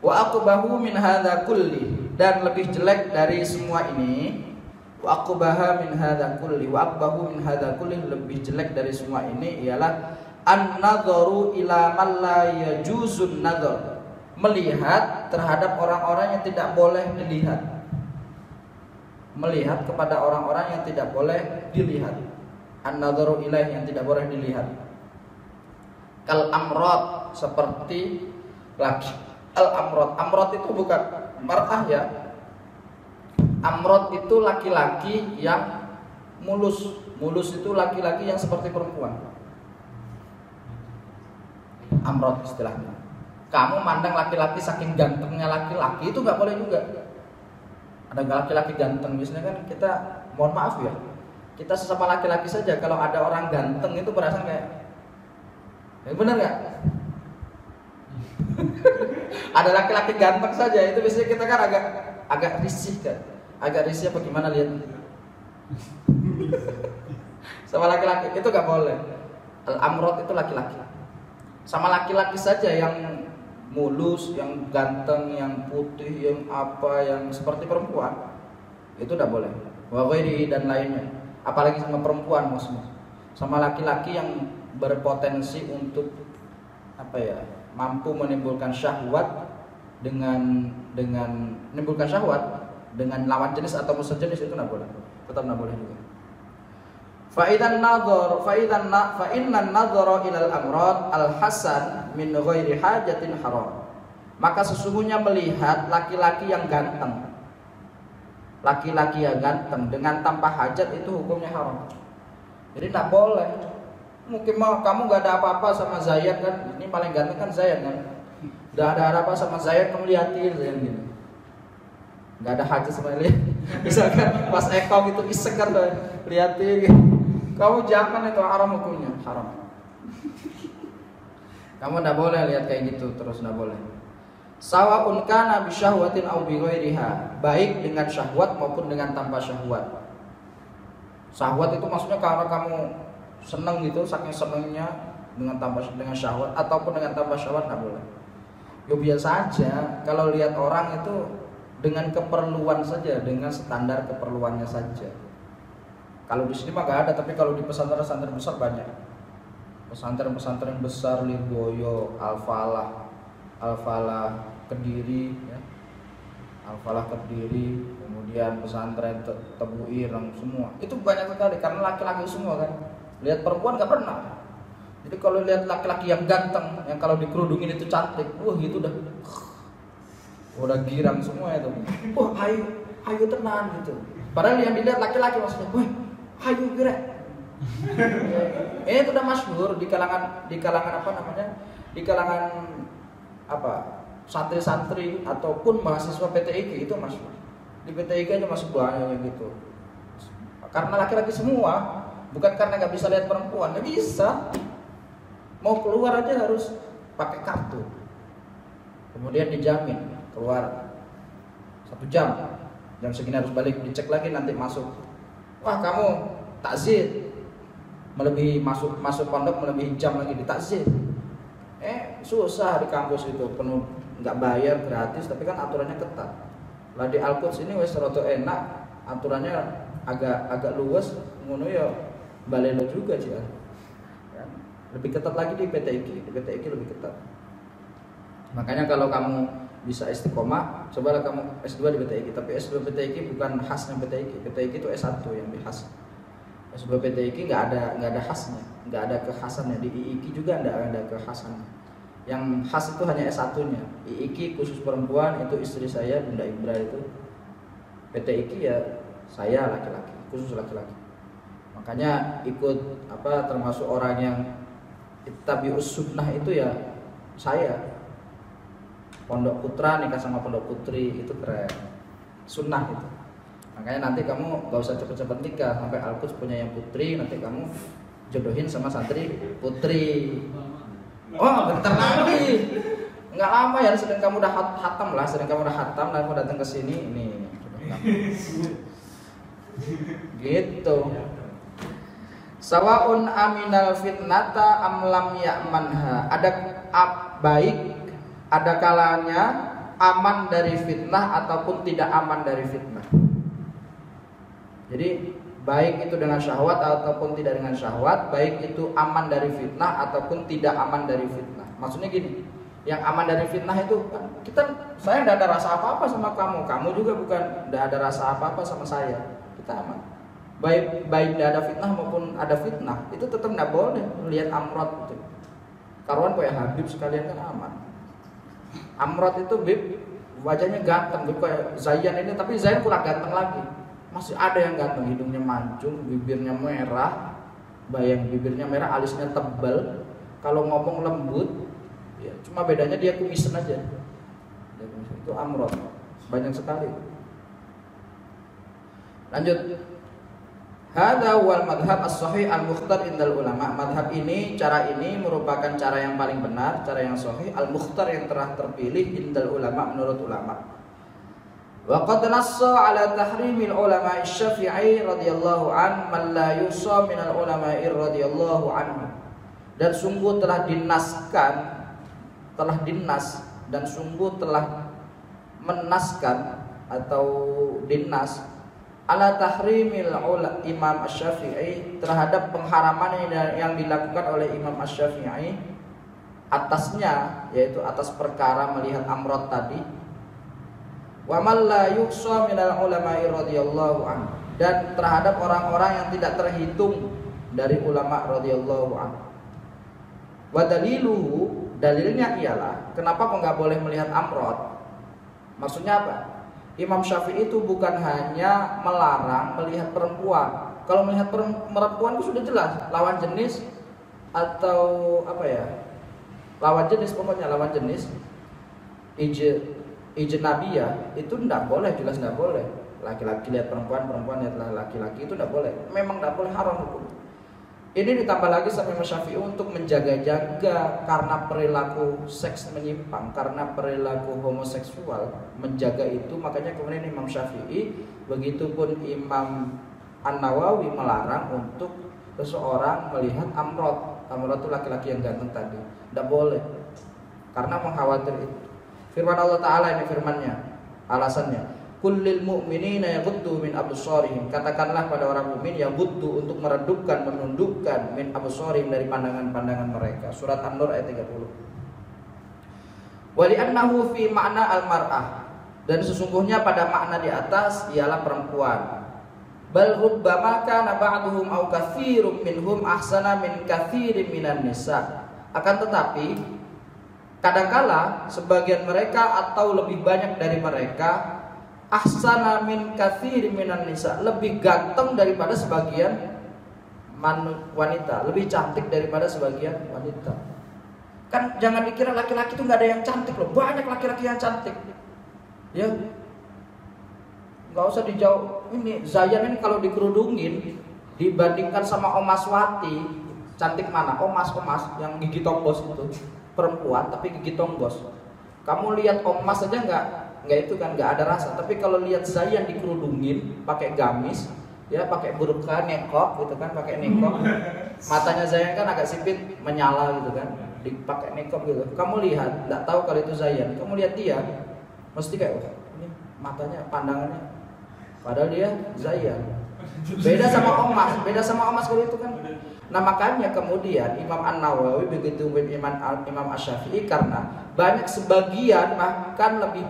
Wa aqbahu min hadza kulli, dan lebih jelek dari semua ini. Wa aqbaha min hadza kulli, wa aqbahu min hadza kulli, lebih jelek dari semua ini ialah an-nadharu ila man la yajuzun nadhar, melihat terhadap orang-orang yang tidak boleh dilihat. Melihat kepada orang-orang yang tidak boleh dilihat. An-nadharu ilaih, yang tidak boleh dilihat. Kal amrad, seperti laki. Al amrad, amrad itu bukan mar'ah ya. Amrad itu laki-laki yang mulus. Mulus itu laki-laki yang seperti perempuan. Amrod istilahnya. Kamu mandang laki-laki saking gantengnya laki-laki itu nggak boleh juga. Ada laki-laki ganteng, biasanya kan kita, mohon maaf ya, kita sesama laki-laki saja kalau ada orang ganteng itu berasa kayak, bener nggak? Ada laki-laki ganteng saja itu biasanya kita kan agak risih kan, agak risih apa gimana lihat? Sama laki-laki itu nggak boleh. Al-amrod itu laki-laki. Sama laki-laki saja yang mulus, yang ganteng, yang putih, yang apa, yang seperti perempuan, itu tidak boleh. Wa ghairi dan lainnya. Apalagi sama perempuan maksudnya. Sama laki-laki yang berpotensi untuk apa ya, mampu menimbulkan syahwat dengan menimbulkan syahwat dengan lawan jenis atau musuh jenis, itu tidak boleh. Tetap tidak boleh juga. Fa innan nadhara ilal amrad al hasan min ghairi hajatin haram. Maka sesungguhnya melihat laki-laki yang ganteng, laki-laki yang ganteng dengan tanpa hajat itu hukumnya haram. Jadi tidak boleh. Mungkin kamu nggak ada apa-apa sama Zaid kan, ini paling ganteng kan Zaid kan, nggak ada apa sama Zaid, kamu liatin Zaid gitu, nggak ada hajat sama dia. Misalkan pas Eko gitu iseng kan, liatin gitu. Kamu jangan, itu haram hukumnya, haram. Kamu tidak boleh lihat kayak gitu terus, tidak boleh. Sawa'un kana bi syahwatin aw bi ghairiha, baik dengan syahwat maupun dengan tanpa syahwat. Syahwat itu maksudnya karena kamu senang gitu, saking senangnya dengan syahwat, ataupun dengan tanpa syahwat tidak boleh. Ya biasa aja, kalau lihat orang itu dengan keperluan saja, dengan standar keperluannya saja. Kalau di sini mah gak ada, tapi kalau di pesantren-pesantren besar banyak. Pesantren-pesantren besar, Lirboyo, Al-Falah Kediri, ya. Al-Falah Kediri, kemudian pesantren Tebu Ireng, semua. Itu banyak sekali karena laki-laki semua kan. Lihat perempuan gak pernah. Jadi kalau lihat laki-laki yang ganteng, yang kalau dikerudungin itu cantik, gitu udah girang semua itu. Ayo tenan gitu. Padahal yang dilihat laki-laki maksudnya, hayu gerak. Itu udah masyhur di kalangan apa namanya? Di kalangan apa? Santri-santri ataupun mahasiswa PTIG itu masyhur. Di PTIG aja masuk banyak gitu. Karena laki-laki semua, bukan karena nggak bisa lihat perempuan, nggak bisa. Mau keluar aja harus pakai kartu. Kemudian dijamin keluar 1 jam. Jam segini harus balik, dicek lagi nanti masuk. Wah, kamu takzir melebihi masuk pondok melebihi jam lagi ditakzir. susah di kampus itu penuh, nggak bayar, gratis, tapi kan aturannya ketat. Lah di Al-Quds ini wes rada enak, aturannya agak luwes, ngono ya balelo juga sih. Ya. Lebih ketat lagi di PTIQ lebih ketat. Makanya kalau kamu bisa istiqomah, cobalah kamu S2 di PTIQ. Tapi S2 PTIQ bukan khasnya PTIQ. PTIQ itu S1 yang khas. S2 PTIQ nggak ada khasnya, nggak ada kekhasannya. Di IIQ juga nggak ada kekhasannya. Yang khas itu hanya S1-nya. IIQ khusus perempuan, itu istri saya Bunda Ibra itu. PTIQ ya saya laki-laki, khusus laki-laki. Makanya ikut termasuk orang yang tabi'us sunnah itu ya saya. Pondok putra nikah sama pondok putri itu keren, sunnah itu. Makanya nanti kamu gak usah cepet-cepet nikah, sampai Al-Quds punya yang putri, nanti kamu jodohin sama santri putri. Oh bentar lagi, nggak lama ya, sedang kamu udah hatam lah, sedang kamu udah hatam, lalu kamu datang ke sini, ini gitu. Sawaun aminal fitnata amlam ya'manha. Ada baik, ada kalanya aman dari fitnah ataupun tidak aman dari fitnah. Jadi baik itu dengan syahwat ataupun tidak dengan syahwat, baik itu aman dari fitnah ataupun tidak aman dari fitnah. Maksudnya gini, yang aman dari fitnah itu kan saya tidak ada rasa apa-apa sama kamu, kamu juga bukan tidak ada rasa apa-apa sama saya, kita aman. Baik tidak ada fitnah maupun ada fitnah, itu tetap tidak boleh melihat amrot itu. Karuan kayak Habib sekalian kan aman. Amrot itu Bib wajahnya ganteng, Bib kayak Zayan ini, tapi Zayan kurang ganteng lagi. Masih ada yang ganteng, hidungnya mancung, bibirnya merah, bayang bibirnya merah, alisnya tebal, kalau ngomong lembut, ya, cuma bedanya dia kumisen aja. Itu amrot, banyak sekali. Lanjut. Hadza wal madhhab as-sahih al-mukhtar indal ulama. Madhab ini, cara ini merupakan cara yang paling benar, cara yang sahih, al-mukhtar yang telah terpilih indal ulama, menurut ulama. Wa qad nassa ala tahrimil ulama asy-Syafi'i radhiyallahu an man la yusa minal ulama'i radhiyallahu anhu. Dan sungguh telah dinaskan, dan sungguh telah menaskan atau dinas ala tahrimil Imam Asy-Syafi'i, terhadap pengharaman yang dilakukan oleh Imam Asy-Syafi'i atasnya, yaitu atas perkara melihat amrot tadi. Wa man la yuqsa minal ulama'i radhiyallahu anhu, dan terhadap orang-orang yang tidak terhitung dari ulama radhiyallahu anhu. Wa daliluhu, dalilnya ialah kenapa kok nggak boleh melihat amrot. Maksudnya apa? Imam Syafi'i itu bukan hanya melarang melihat perempuan. Kalau melihat perempuan itu sudah jelas lawan jenis atau lawan jenis, pokoknya lawan jenis ijnabiyah itu tidak boleh, jelas tidak boleh. Laki-laki lihat perempuan, perempuan lihat laki-laki, itu tidak boleh. Memang tidak boleh, haram hukum. Ini ditambah lagi sama Imam Syafi'i untuk menjaga-jaga karena perilaku seks menyimpang, karena perilaku homoseksual, menjaga itu. Makanya kemudian Imam Syafi'i, begitupun Imam An-Nawawi melarang untuk seseorang melihat amrot. Amrot itu laki-laki yang ganteng tadi, tidak boleh, karena mengkhawatir itu. Firman Allah Ta'ala, ini firmannya, alasannya, kullil mu'minina yaghuddu min absarihim. Katakanlah pada orang mukmin yaghuddu, untuk meredupkan, menundukkan, min absarihim, dari pandangan-pandangan mereka. Surat An-Nur ayat 30. Wa li'annahu fi ma'na al-mar'ah, dan sesungguhnya pada makna di atas ialah perempuan. Bal rubbama kana ba'duhum aw katsirum minhum ahsana min katsirin minan nisa. Akan tetapi kadangkala sebagian mereka atau lebih banyak dari mereka ahsana min katsirin minan nisa, lebih ganteng daripada sebagian wanita, lebih cantik daripada sebagian wanita. Kan jangan dikira laki-laki itu nggak ada yang cantik loh, banyak laki-laki yang cantik. Ya, nggak usah dijauh. Ini Zayan ini kalau dikerudungin dibandingkan sama Omas Wati, cantik mana? Omas yang gigi tonggos itu, perempuan tapi gigi tonggos. Kamu lihat Omas aja nggak itu kan, nggak ada rasa. Tapi kalau lihat Zayan dikerudungin pakai gamis, ya pakai burka, nekok gitu kan, pakai nekok, matanya Zayan kan agak sipit, menyala gitu kan. dipakai makeup gitu. Kamu lihat, nggak tahu kalau itu Zayan. Kamu lihat dia, mesti kayak wah, ini matanya, pandangannya. Padahal dia Zayan. Beda sama Omas kalau itu kan. Nah makanya kemudian Imam An-Nawawi begitu Imam Asy-Syafi'i karena banyak sebagian bahkan lebih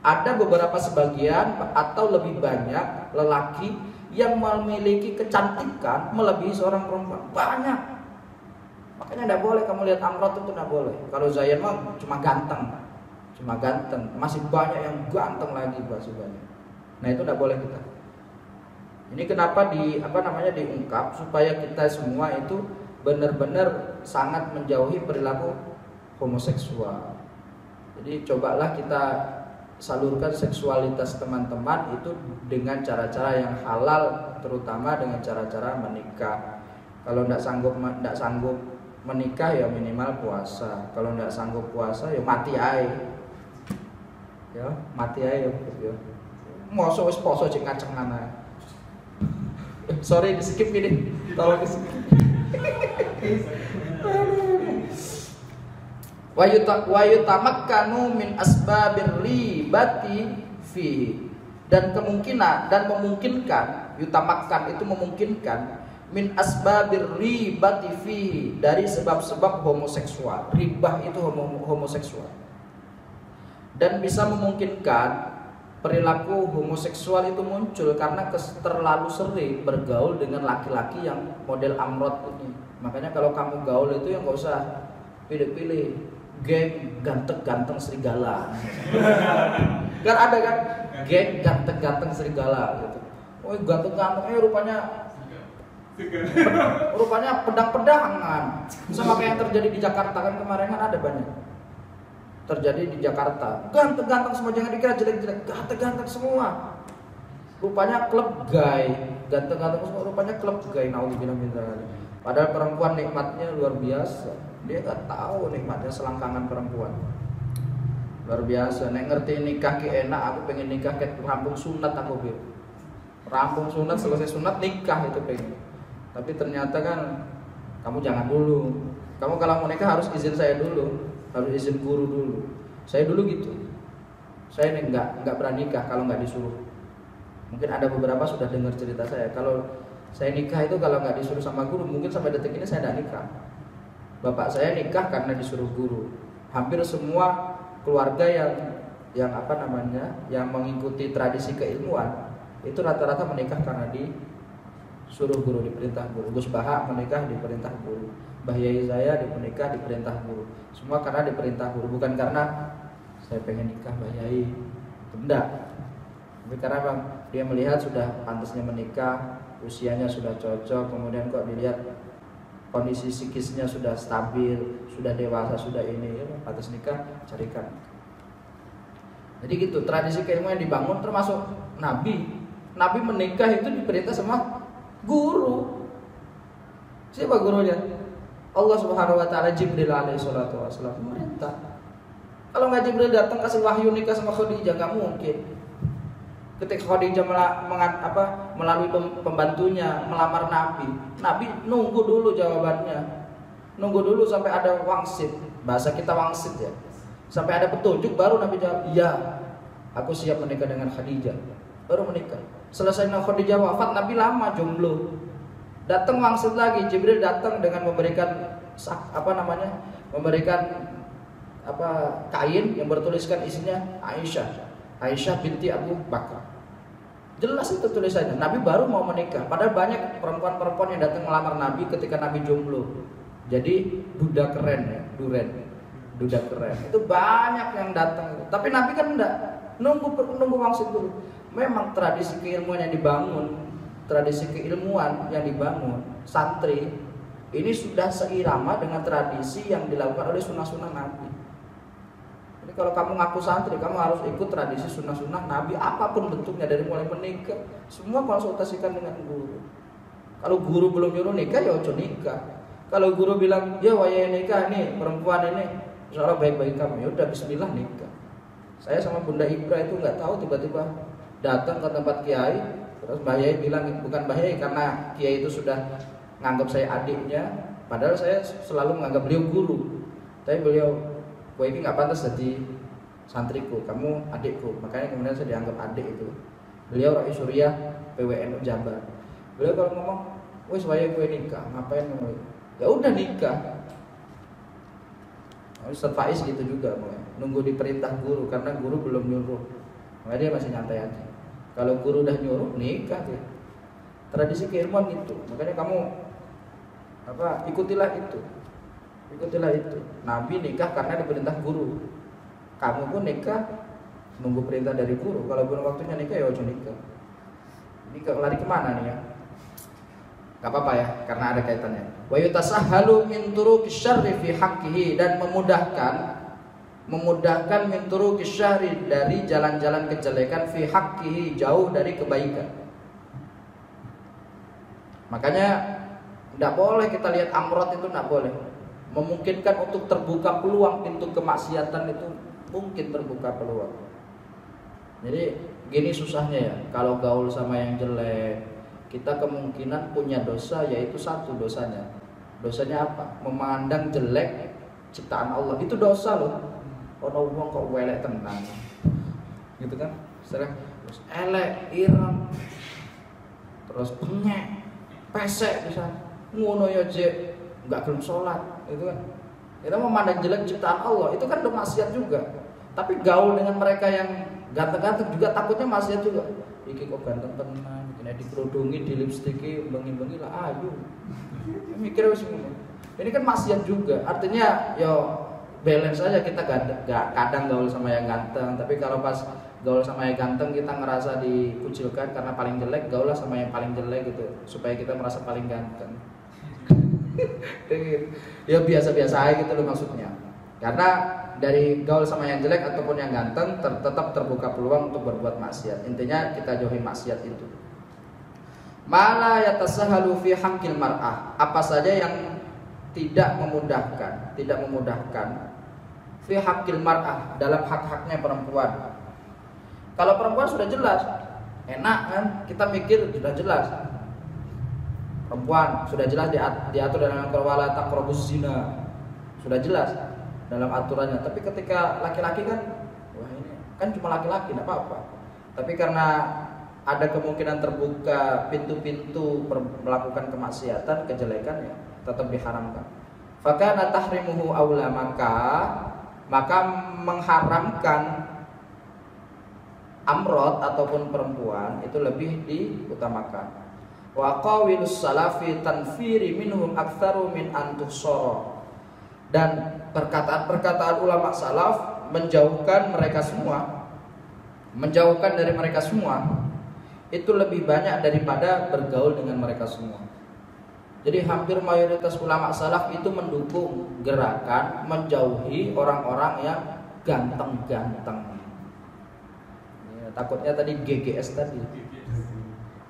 ada beberapa sebagian atau lebih banyak lelaki yang memiliki kecantikan melebihi seorang perempuan. Banyak. Makanya tidak boleh kamu lihat Amrod itu tidak boleh. Kalau Zayan mah cuma ganteng. Masih banyak yang ganteng lagi masih banyak. Nah itu tidak boleh kita. Ini kenapa diungkap supaya kita semua itu benar-benar sangat menjauhi perilaku homoseksual. Jadi cobalah kita salurkan seksualitas teman-teman itu dengan cara-cara yang halal, terutama dengan cara-cara menikah. Kalau tidak sanggup menikah ya minimal puasa. Kalau tidak sanggup puasa ya mati aja. Ya mati aja ya. Mosok wis poso cek ngacengan ae. Sorry di skip gini. Tolong di skip. Wa yutamakkanu min asbabir libati fi. Dan memungkinkan yutamakkan itu memungkinkan min asbabir ribati fi, dari sebab-sebab homoseksual. Ribah itu homoseksual. Dan bisa memungkinkan perilaku homoseksual itu muncul karena terlalu sering bergaul dengan laki-laki yang model Amrod ini. Makanya kalau kamu gaul itu yang nggak usah pilih-pilih geng ganteng-ganteng serigala. Kan ada kan geng ganteng-ganteng serigala gitu. Oh ganteng-ganteng, rupanya pedang-pedangan. Sama kayak yang terjadi di Jakarta kan kemarin kan ada banyak. Terjadi di Jakarta, ganteng-ganteng semua, jangan dikira jelek-jelek, ganteng-ganteng semua. Rupanya klub gay, ganteng-ganteng semua, rupanya klub gay. Naudzubillah min dzalik. Padahal perempuan nikmatnya luar biasa. Dia nggak tahu nikmatnya selangkangan perempuan. Luar biasa. Nek ngerti nikah ki enak, aku pengen nikah ke rampung sunat aku bir. Rampung sunat, selesai sunat nikah itu pengen. Tapi ternyata kan kamu jangan dulu. Kamu kalau mau nikah harus izin saya dulu. Harus izin guru dulu. Saya dulu gitu. Saya nih nggak berani nikah kalau nggak disuruh. Mungkin ada beberapa sudah dengar cerita saya. Kalau saya nikah itu kalau nggak disuruh sama guru, mungkin sampai detik ini saya nggak nikah. Bapak saya nikah karena disuruh guru. Hampir semua keluarga yang mengikuti tradisi keilmuan itu rata-rata menikah karena disuruh guru, diperintah guru. Gus Baha menikah diperintah guru. Mbah Yai saya dipernikah diperintah guru. Semua karena diperintah guru, bukan karena saya pengen nikah Mbah Yai. Tidak. Tapi karena bang dia melihat sudah pantasnya menikah, usianya sudah cocok, kemudian kok dilihat kondisi psikisnya sudah stabil, sudah dewasa, sudah ini, ya, pantas nikah, carikan. Jadi gitu, tradisi keilmuan yang dibangun termasuk Nabi. Nabi menikah itu diperintah sama guru. Siapa gurunya? Allah Subhanahu wa taala, Jibril alaihi salatu wasallam memerintah. Kalau nggak Jibril datang kasih wahyu nikah sama Khadijah, nggak mungkin. Ketika Khadijah melalui pembantunya melamar Nabi, Nabi nunggu dulu jawabannya. Nunggu dulu sampai ada wangsit. Bahasa kita wangsit ya. Sampai ada petunjuk baru Nabi jawab, "Iya, aku siap menikah dengan Khadijah." Baru menikah. Selesai Khadijah wafat, Nabi lama jomblo. Datang wangsit lagi, Jibril datang dengan memberikan kain yang bertuliskan isinya Aisyah binti Abu Bakar. Jelas itu tulisannya. Nabi baru mau menikah. Padahal banyak perempuan-perempuan yang datang melamar Nabi ketika Nabi jomblo. Jadi duda keren ya, duda keren. Itu banyak yang datang. Tapi Nabi kan enggak, nunggu wangsit dulu. Memang tradisi keilmuan yang dibangun santri ini sudah seirama dengan tradisi yang dilakukan oleh sunnah-sunnah Nabi. Jadi kalau kamu ngaku santri, kamu harus ikut tradisi sunnah-sunnah Nabi apapun bentuknya, dari mulai menikah, semua konsultasikan dengan guru. Kalau guru belum nyuruh nikah, ya ojo nikah. Kalau guru bilang, ya waya nikah nih perempuan ini, insyaallah baik-baik kamu, ya udah bismillah nikah. Saya sama Bunda Ibra itu nggak tahu, tiba-tiba datang ke tempat kiai. Terus Mbah Yai bilang, bukan Mbah Yai karena kiai itu sudah nganggap saya adiknya, padahal saya selalu menganggap beliau guru. Tapi beliau, kowe ini nggak pantas jadi santriku, kamu adikku. Makanya kemudian saya dianggap adik itu. Beliau Rais Suriah PWNU Jabar. Beliau kalau ngomong, wis wayahe kowe nikah, ngapain ngomong? Ya udah nikah. Ustaz Faiz gitu juga, nunggu diperintah guru karena guru belum nyuruh. Makanya dia masih nyantai aja. Kalau guru udah nyuruh, nikah dia. Tradisi keilmuan itu. Makanya kamu ikutilah itu. Ikutilah itu. Nabi nikah karena diperintah guru. Kamu pun nikah nunggu perintah dari guru. Kalau belum waktunya nikah ya ojo nikah. Ini lari kemana nih ya? Gak apa-apa ya, karena ada kaitannya. Wa yutasahhalu min turuqi syarri fi haqqihi, dan memudahkan min turuqi syarri dari jalan-jalan kejelekan fi haqqihi, jauh dari kebaikan. Makanya tidak boleh kita lihat amrot itu, tidak boleh. Memungkinkan untuk terbuka peluang pintu kemaksiatan itu, mungkin terbuka peluang. Jadi gini susahnya ya, kalau gaul sama yang jelek, kita kemungkinan punya dosa, yaitu satu dosanya. Dosanya apa? Memandang jelek ciptaan Allah. Itu dosa loh. Ono wong kok welek tenang. Gitu kan? Terus elek, ireng, terus penyek, pesek bisa. Ngono ya jek, enggak gelem salat, gitu kan. Kita memandang jelek ciptaan Allah, itu kan udah maksiat juga. Tapi gaul dengan mereka yang ganteng-ganteng juga takutnya maksiat juga. Iki kok ganteng tenan, kena dikerudungi, di lipstiki, bengi-bengi lah ayu. Mikir wis ngono. Ini kan maksiat juga. Artinya yo balance aja, kita kadang gaul sama yang ganteng, tapi kalau pas gaul sama yang ganteng kita ngerasa dikucilkan karena paling jelek, gaul lah sama yang paling jelek gitu, supaya kita merasa paling ganteng. Ya biasa-biasa aja gitu loh maksudnya. Karena dari gaul sama yang jelek ataupun yang ganteng tetap terbuka peluang untuk berbuat maksiat. Intinya kita jauhi maksiat itu. Mala yatasahhalu fi haqqil mar'ah, apa saja yang tidak memudahkan fi haqqil mar'ah, dalam hak-haknya perempuan. Kalau perempuan sudah jelas, enak kan? Kita mikir sudah jelas. Perempuan sudah jelas diatur dalam Al-Qur'an, wala taqrabuz zina. Sudah jelas dalam aturannya. Tapi ketika laki-laki kan, wah ini kan cuma laki-laki, tidak apa-apa. Tapi karena ada kemungkinan terbuka pintu-pintu melakukan kemaksiatan, kejelekan, ya tetap diharamkan. Fakana tahrimuhu aula, maka mengharamkan amrot ataupun perempuan itu lebih diutamakan. Wa qawilus salafi tanfiri minhum aktsaru min antusara, dan perkataan ulama salaf menjauhkan dari mereka semua itu lebih banyak daripada bergaul dengan mereka semua. Jadi hampir mayoritas ulama salaf itu mendukung gerakan menjauhi orang-orang yang ganteng-ganteng. Ya, takutnya tadi GGS tadi,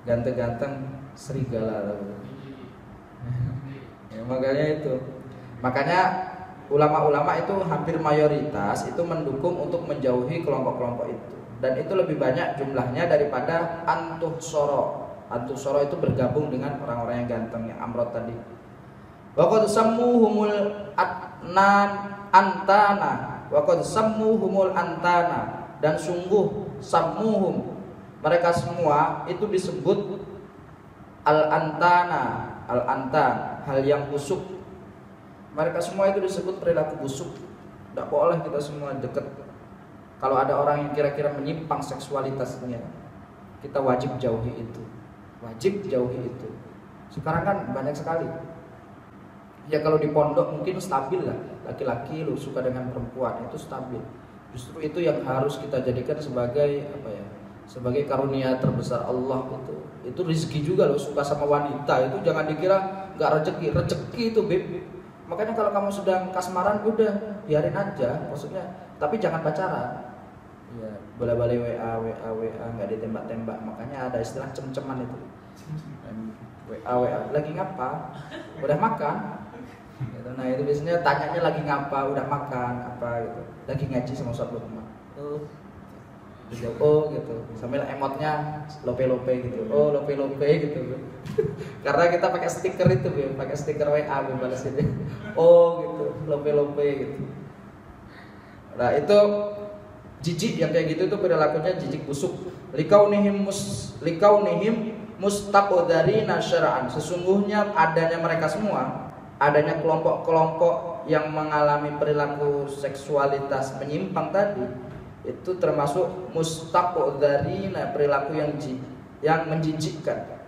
ganteng-ganteng serigala. Ya, makanya ulama-ulama itu hampir mayoritas itu mendukung untuk menjauhi kelompok-kelompok itu, dan itu lebih banyak jumlahnya daripada antuhsoro. Antuhsoro itu bergabung dengan orang-orang yang ganteng, yang amrot tadi. Wa qad sammuhumul antana, dan sungguh sammuhum, mereka semua itu disebut al-antan, hal yang busuk. Mereka semua itu disebut perilaku busuk. Tidak boleh kita semua dekat. Kalau ada orang yang kira-kira menyimpang seksualitasnya, kita wajib jauhi itu. Sekarang kan banyak sekali. Ya kalau di pondok mungkin stabil lah, laki-laki lu suka dengan perempuan itu stabil. Justru itu yang harus kita jadikan sebagai sebagai karunia terbesar Allah itu. Itu rezeki juga loh, suka sama wanita itu jangan dikira nggak rezeki itu beb. Makanya kalau kamu sedang kasmaran udah biarin aja, maksudnya, tapi jangan pacaran. Ya, bola-bali WA nggak ditembak-tembak. Makanya ada istilah cem-ceman itu. WA lagi ngapa? Udah makan? Gitu. Nah itu biasanya tanyanya lagi ngapa? Udah makan apa gitu? Lagi ngaji sama Ustaz Lukman. Oh gitu, sambil emotnya lope-lope gitu. Oh lope-lope gitu. Karena kita pakai stiker itu, pakai stiker WA balas ini. Oh gitu. lope-lope gitu. Nah itu jijik yang kayak gitu itu perilakunya jijik busuk. Likaunihim mustaqdarina syar'an. Sesungguhnya adanya mereka semua, adanya kelompok-kelompok yang mengalami perilaku seksualitas menyimpang tadi, itu termasuk mustaqdarina, perilaku yang menjijikkan.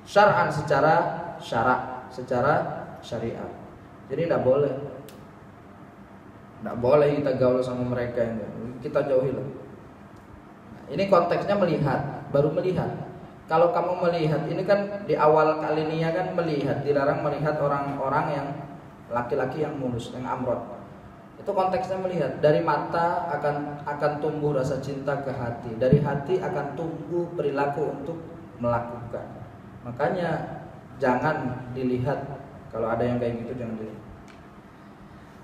Syar'an secara syariat. Jadi tidak boleh kita gaul sama mereka, kita jauhilah. Nah, ini konteksnya baru melihat. Kalau kamu melihat, ini kan di awal kali ini kan melihat, dilarang melihat orang-orang yang laki-laki yang mulus, yang amrod. Itu konteksnya melihat. Dari mata akan tumbuh rasa cinta ke hati, dari hati akan tumbuh perilaku untuk melakukan. Makanya jangan dilihat. Kalau ada yang kayak gitu jangan dilihat.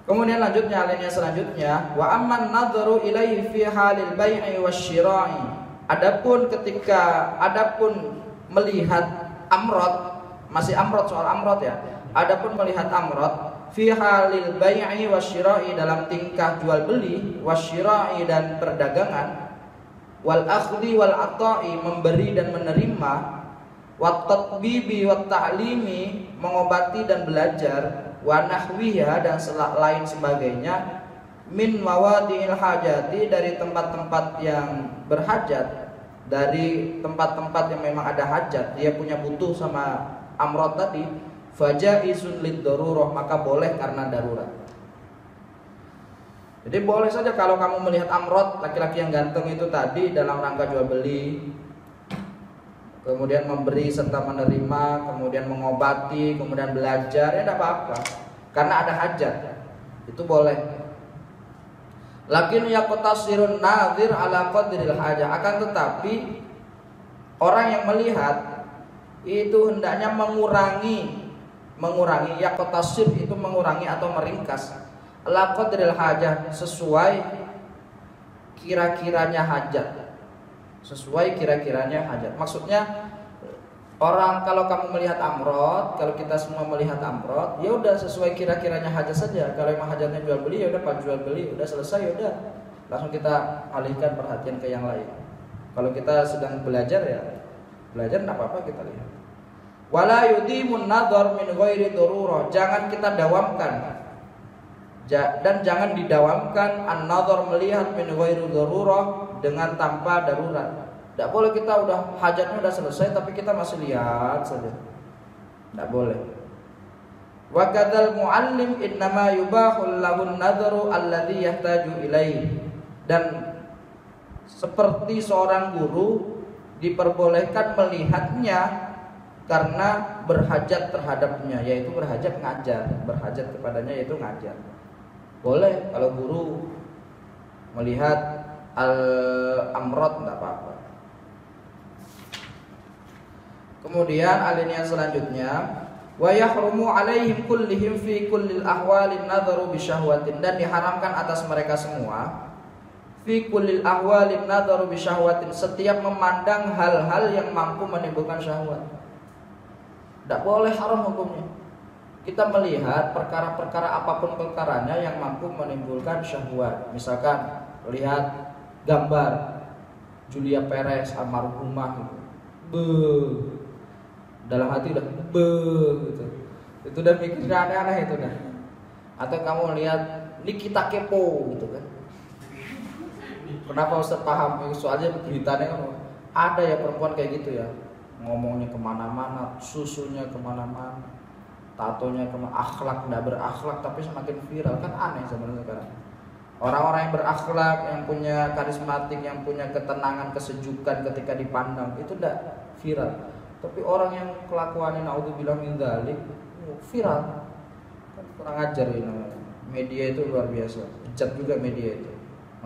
Kemudian lanjutnya, alinea selanjutnya, wa amman nadharu ilaihi fi halil bai'i wasyira'i. Adapun melihat amrod, masih amrod, soal amrod ya. Adapun melihat amrod fi halil bai'i wasyira'i, dalam tingkah jual beli, wasyira'i dan perdagangan, wal akhdhi wal ata'i, memberi dan menerima, wat tatbibi wat ta'limi, mengobati dan belajar, wa nahwiha dan lain sebagainya, min mawadhi'il hajati, dari tempat-tempat yang berhajat, dari tempat-tempat yang memang ada hajat, dia punya butuh sama amrod tadi, fajaizun lid darurah, maka boleh karena darurat. Jadi boleh saja kalau kamu melihat amrod, laki-laki yang ganteng itu tadi, dalam rangka jual beli, kemudian memberi serta menerima, kemudian mengobati, kemudian belajar, ya tidak apa-apa, karena ada hajat, itu boleh. Lakin yaqtasirun nadhir ala qadril hajah, akan tetapi orang yang melihat itu hendaknya mengurangi, yaqtasir itu mengurangi atau meringkas, ala qadril hajah, sesuai kira-kiranya hajat. Maksudnya orang, kalau kamu melihat amrod, kalau kita semua melihat amrod, ya udah sesuai kira-kiranya hajat saja. Kalau emang hajatnya jual beli, ya udah pas jual beli, udah selesai, ya udah langsung kita alihkan perhatian ke yang lain. Kalau kita sedang belajar, ya belajar enggak apa-apa, kita lihat. Wala yudimun nadhar min ghairi darurah, jangan kita dawamkan dan jangan didawamkan an-nadhar, melihat min ghairi darurah, dengan tanpa darurat. Tidak boleh kita udah hajatnya udah selesai tapi kita masih lihat saja. Tidak boleh. Wa kadzal muallim innama yubahul lahun nadharu alladhi yahtaju ilaihi. Dan seperti seorang guru diperbolehkan melihatnya karena berhajat terhadapnya, yaitu berhajat ngajar, berhajat kepadanya yaitu ngajar. Boleh kalau guru melihat al-amrod, tidak apa-apa. Kemudian alinea selanjutnya, wa yahrumu alaihim kullihim fi kullil ahwalin nadharu bi syahwatin, dan diharamkan atas mereka semua fi kullil ahwalin nadharu bi syahwatin, setiap memandang hal-hal yang mampu menimbulkan syahwat. Tidak boleh, haram hukumnya. Kita melihat perkara-perkara apapun perkaranya yang mampu menimbulkan syahwat. Misalkan lihat gambar Julia Perez almarhumah gitu. Dalam hati udah gitu. Itu udah mikirnya aneh-aneh itu dah. Atau kamu lihat Nikita kepo gitu kan. Kenapa Ustaz paham? Soalnya beritanya kan ada ya perempuan kayak gitu ya. Ngomongnya kemana-mana, susunya kemana-mana, tatonya kemana, akhlak nggak berakhlak tapi semakin viral, kan aneh sebenarnya sekarang. Orang-orang yang berakhlak, yang punya karismatik, yang punya ketenangan, kesejukan ketika dipandang, itu tidak viral. Tapi orang yang kelakuannya naudzubillah min dzalik viral, kan kurang ajar ini. Media itu luar biasa, bejat juga media itu.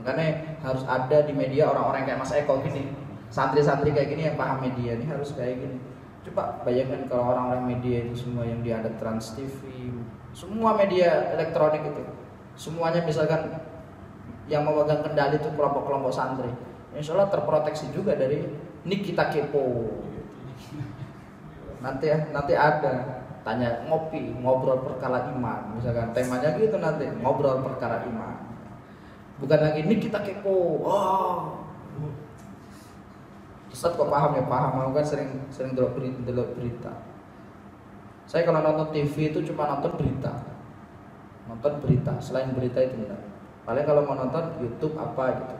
Makanya harus ada di media orang-orang kayak Mas Eko gini, santri-santri kayak gini yang paham media, ini harus kayak gini. Coba bayangkan kalau orang-orang media itu semua yang ada Trans TV, semua media elektronik itu, semuanya misalkan yang memegang kendali itu kelompok-kelompok santri, insya Allah terproteksi juga dari Nikita kepo. Nanti ada tanya ngobrol perkara iman, misalkan temanya gitu nanti ngobrol perkara iman. Bukan lagi ini kita kepo. Ustaz kok paham ya? Paham, aku kan sering delok berita. Saya kalau nonton TV itu cuma nonton berita. Selain berita itu enggak. Paling kalau mau nonton YouTube apa gitu.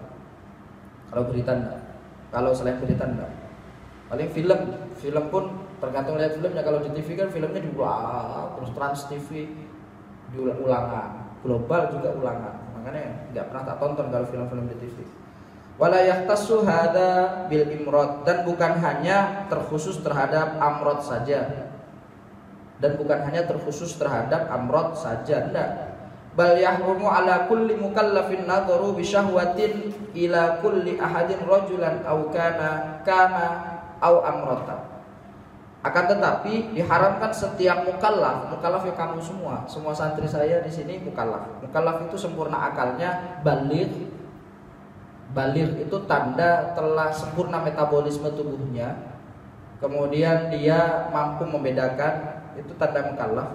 Kalau berita enggak. Kalau selain berita enggak. Paling film pun tergantung lihat filmnya. Kalau di TV kan filmnya diulang, terus Trans TV ulangan, global juga ulangan. Makanya nggak pernah tak tonton kalau film-film di TV. Wala yahtassu hada bil imrad, dan bukan hanya terkhusus terhadap amrod saja. Enggak. Bal yahrumu ala kulli mukallafin nadharu bi syahwatin ila kulli ahadin rajulan aw kana aw amrata. Akan tetapi diharamkan setiap mukallaf ya kamu semua santri saya di sini mukallaf. Mukallaf itu sempurna akalnya, baligh itu tanda telah sempurna metabolisme tubuhnya. Kemudian dia mampu membedakan, itu tanda mukallaf.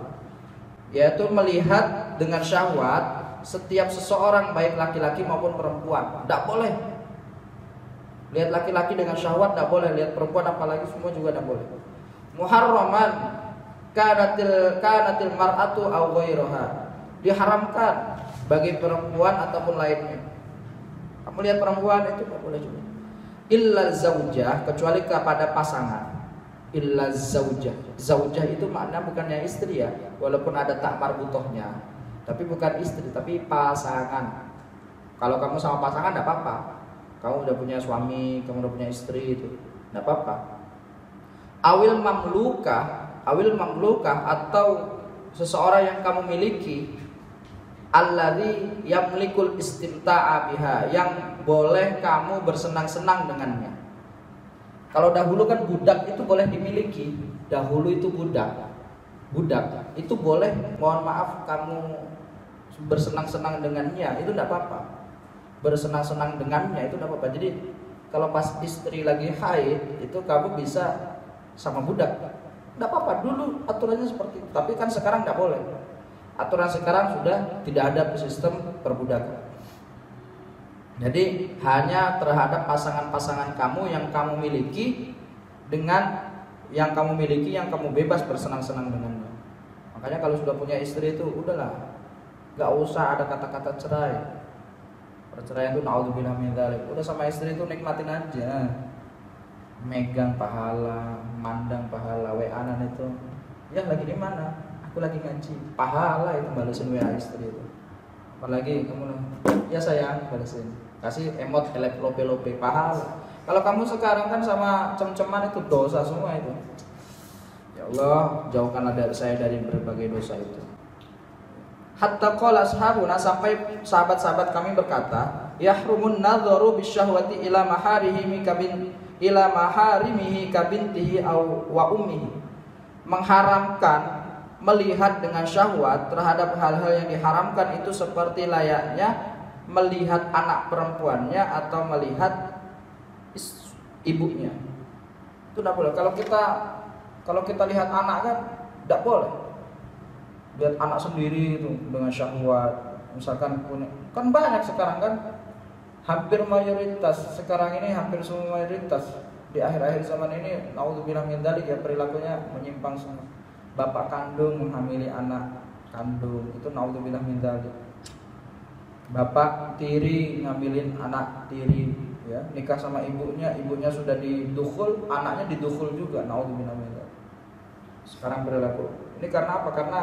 Yaitu melihat dengan syahwat setiap seseorang baik laki-laki maupun perempuan. Tidak boleh lihat laki-laki dengan syahwat, tidak boleh lihat perempuan apalagi semua juga tidak boleh. Muharraman kanatil mar'atu aw ghairaha, diharamkan bagi perempuan ataupun lainnya. Kamu lihat perempuan itu tidak boleh juga. Illa zaujah, kecuali kepada pasangan. Illa zaujah. Zaujah itu makna bukannya istri ya, walaupun ada tak marbutohnya, tapi bukan istri, tapi pasangan. Kalau kamu sama pasangan tidak apa-apa. Kamu udah punya suami, kamu udah punya istri, itu tidak apa-apa. Awil mamlukah atau seseorang yang kamu miliki, alladzi yamlikul istimta'a biha, yang boleh kamu bersenang-senang dengannya. Kalau dahulu kan budak itu boleh dimiliki, dahulu itu budak itu boleh, mohon maaf, kamu bersenang-senang dengannya, itu tidak apa-apa. Bersenang-senang dengannya itu tidak apa-apa. Jadi kalau pas istri lagi haid itu kamu bisa sama budak, tidak apa-apa. Dulu aturannya seperti itu, tapi kan sekarang tidak boleh. Aturan sekarang sudah tidak ada sistem perbudakan. Jadi hanya terhadap pasangan-pasangan kamu yang kamu miliki, dengan yang kamu miliki, yang kamu bebas bersenang-senang dengannya. Makanya kalau sudah punya istri itu udahlah, nggak usah ada kata-kata cerai. Perceraian itu naudzubillah min dzalik. Udah sama istri itu nikmatin aja. Megang pahala, mandang pahala, WA-an itu. Ya lagi di mana? Aku lagi ngaji. Pahala itu balesin WA istri itu. Apalagi kamu, ya sayang, balesin. Kasih emot lope-lope, pahala. Kalau kamu sekarang kan sama cem-ceman itu dosa semua itu. Ya Allah, jauhkanlah dari saya dari berbagai dosa itu. Hatta qala ashabuna, sampai sahabat-sahabat kami berkata, yahrumun nadharu bisyahwati ila maharimihi kabintihi wa ummihi, mengharamkan melihat dengan syahwat terhadap hal-hal yang diharamkan itu seperti layaknya melihat anak perempuannya atau melihat ibunya. Itu tidak boleh. Kalau kita lihat anak kan tidak boleh. Lihat anak sendiri itu dengan syahwat, misalkan punya, kan banyak sekarang kan, hampir mayoritas sekarang ini, hampir semua mayoritas di akhir-akhir zaman ini, naudzubillah min dzalik ya, perilakunya menyimpang semua. Bapak kandung menghamili anak kandung, itu naudzubillah min dzalik. Bapak tiri ngambilin anak tiri, ya, nikah sama ibunya sudah didukhul, anaknya didukhul juga, naudzubillah min dzalik. Sekarang perilaku ini karena apa? Karena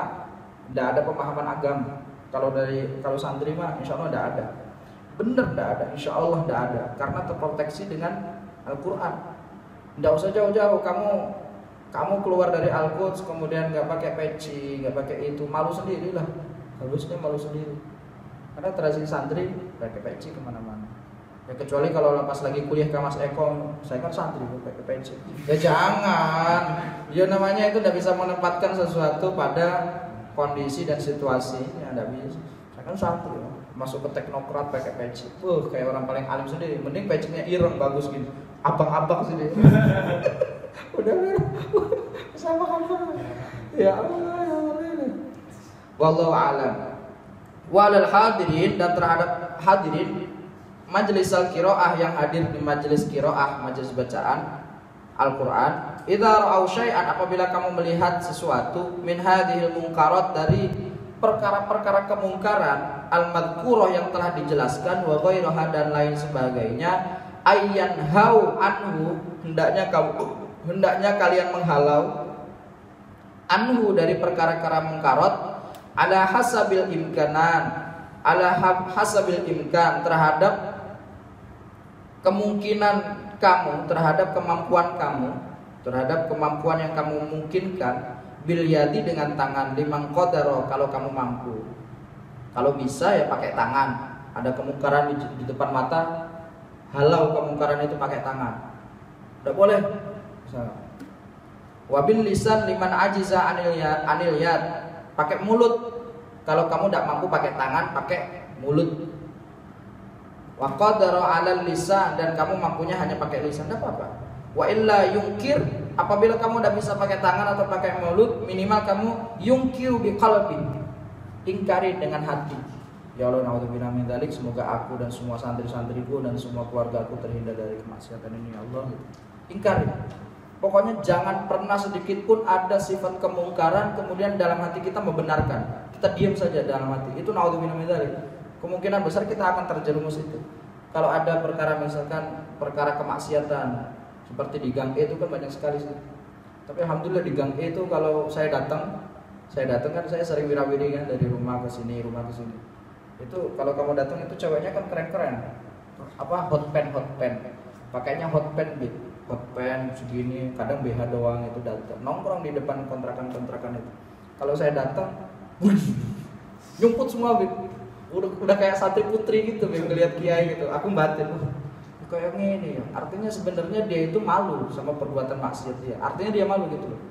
tidak ada pemahaman agama. Kalau santri mah insya Allah tidak ada. Bener tidak ada, insya Allah tidak ada. Karena terproteksi dengan Al-Quran. Tidak usah jauh-jauh. Kamu keluar dari Al-Quds kemudian nggak pakai peci, nggak pakai itu, malu sendiri lah. Harusnya malu sendiri. Karena tradisi santri pakai peci kemana-mana. Ya kecuali kalau lepas lagi kuliah ke Mas Eko, saya kan santri pakai peci. Ya jangan. Ya namanya itu tidak bisa menempatkan sesuatu pada kondisi dan situasi, ya tidak bisa. Saya kan santri, masuk ke teknokrat pakai peci, kayak orang paling alim sendiri. Mending pecinya ireng bagus gitu, abang-abang sendiri. Udah sama abang. Ya Allah, ya Allah. Wallahu a'lam. Walal hadirin, dan terhadap hadirin majelis al-qiraah yang hadir di majelis qiraah, majelis bacaan Al-Qur'an, idza ra'au syai'an, apabila kamu melihat sesuatu, min hadhil munkarat, dari perkara-perkara kemungkaran, al-madhkurah yang telah dijelaskan, wa ghairaha, dan lain sebagainya, ayyan hau anhu, hendaknya kalian menghalau, anhu, dari perkara-perkara mungkarat, ala hasabil imkan, terhadap kemungkinan kamu, terhadap kemampuan yang kamu mungkinkan, bil yadi, dengan tangan, liman qadara, kalau kamu mampu. Kalau bisa ya pakai tangan. Ada kemungkaran di depan mata, halau kemungkaran itu pakai tangan. Udah boleh. Wabil lisan liman ajiza anil yad, pakai mulut. Kalau kamu tidak mampu pakai tangan, pakai mulut. Wa qadara 'alal lisan, dan kamu mampunya hanya pakai lisan, tidak apa-apa. Wa illa yungkir, apabila kamu tidak bisa pakai tangan atau pakai mulut, minimal kamu yungkiru biqalbi, ingkari dengan hati. Ya Allah, naudzubillah min dzalik, semoga aku dan semua santri-santriku dan semua keluargaku terhindar dari kemaksiatan ini, ya Allah. Ingkari. Pokoknya jangan pernah sedikit pun ada sifat kemungkaran kemudian dalam hati kita membenarkan. Kita diam saja dalam hati. Itu naudzubillah min dzalik. Kemungkinan besar kita akan terjerumus itu. Kalau ada perkara, misalkan perkara kemaksiatan seperti di Gang E itu kan banyak sekali sih. Tapi alhamdulillah di Gang E itu kalau saya datang kan, saya sering wirawiri kan, dari rumah ke sini. Itu kalau kamu datang itu ceweknya kan keren-keren. Apa hot pen. Pakainya hot pen segini, kadang BH doang, itu datang nongkrong di depan kontrakan itu. Kalau saya datang, nyumput semua, udah kayak santri putri gitu, ngelihat kiai gitu. Aku batin, kayak gini ya. Artinya sebenarnya dia itu malu sama perbuatan maksiat dia. Artinya dia malu gitu loh.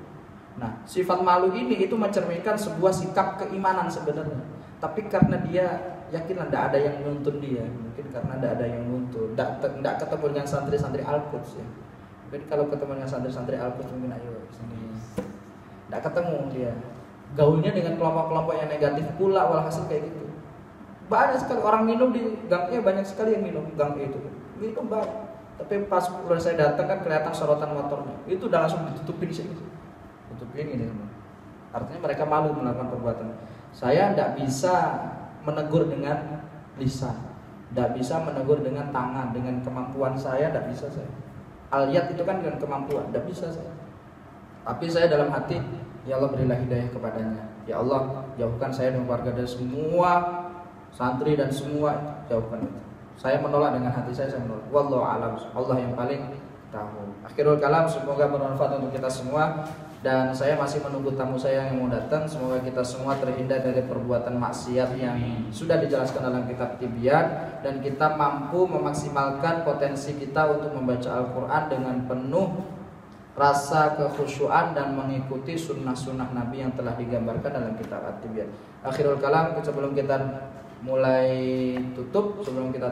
Nah, sifat malu ini itu mencerminkan sebuah sikap keimanan sebenarnya. Tapi karena dia yakinlah tidak ada yang nuntun dia, mungkin karena tidak ada yang nuntun, tidak ketemu dengan santri-santri Al-Quds ya. Mungkin kalau ketemu dengan santri-santri Al-Quds mungkin ayo sini. Tidak ketemu dia. Gaulnya dengan kelompok-kelompok yang negatif pula, walhasil kayak gitu. Banyak sekali orang minum di Gang E, banyak sekali yang minum Gang E itu. Minum banget. Tapi pas udah saya datang kan kelihatan sorotan motornya. Itu udah langsung ditutupin sini. Tutupin ini semua. Artinya mereka malu melakukan perbuatan. Saya tidak bisa menegur dengan lisan, tidak bisa menegur dengan tangan, dengan kemampuan saya tidak bisa saya. Al-yad itu kan dengan kemampuan, tidak bisa saya. Tapi saya dalam hati, ya Allah berilah hidayah kepadanya. Ya Allah, jauhkan saya dan keluarga dari semua santri dan semua, jauhkan itu. Saya menolak dengan hati saya menolak. Wallahu a'lam. Allah yang paling tahu. Akhirul kalam, semoga bermanfaat untuk kita semua. Dan saya masih menunggu tamu saya yang mau datang. Semoga kita semua terhindar dari perbuatan maksiat yang sudah dijelaskan dalam kitab Tibyan, dan kita mampu memaksimalkan potensi kita untuk membaca Al-Quran dengan penuh rasa kekhusyuan dan mengikuti sunnah-sunnah Nabi yang telah digambarkan dalam kitab At-Tibyan. Akhirul kalam, sebelum kita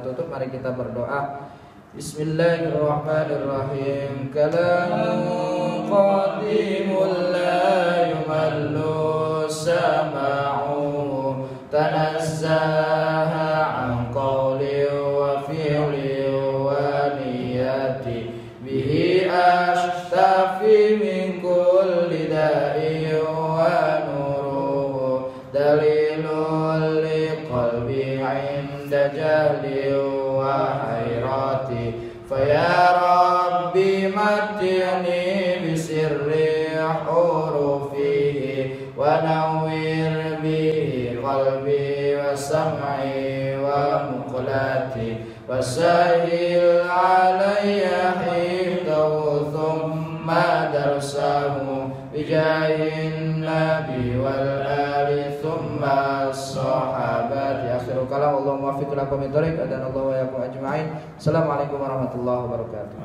tutup, mari kita berdoa. Bismillahirrahmanirrahim. Kalamun qadimul la yumallu sama'u, tanazzaha an qawli wa fi'li wa niyati, bihi ashtafi min kulli da'i wa nuruhu, dalilul liqalbi inda jahli wa hayrati, faya rabbi matti'ni bisirri hurufihi wa nawwir bihi qalbi wa sam'i wa muqlati, wa sahil alayya hifdahu thumma darsahu bijahin nabi wal ali thumma sahabat. Ya akhiru kalam, Allahumma waffiq lakum min dhalik, adana Allah wa yakum ajma'in. Assalamualaikum warahmatullahi wabarakatuh.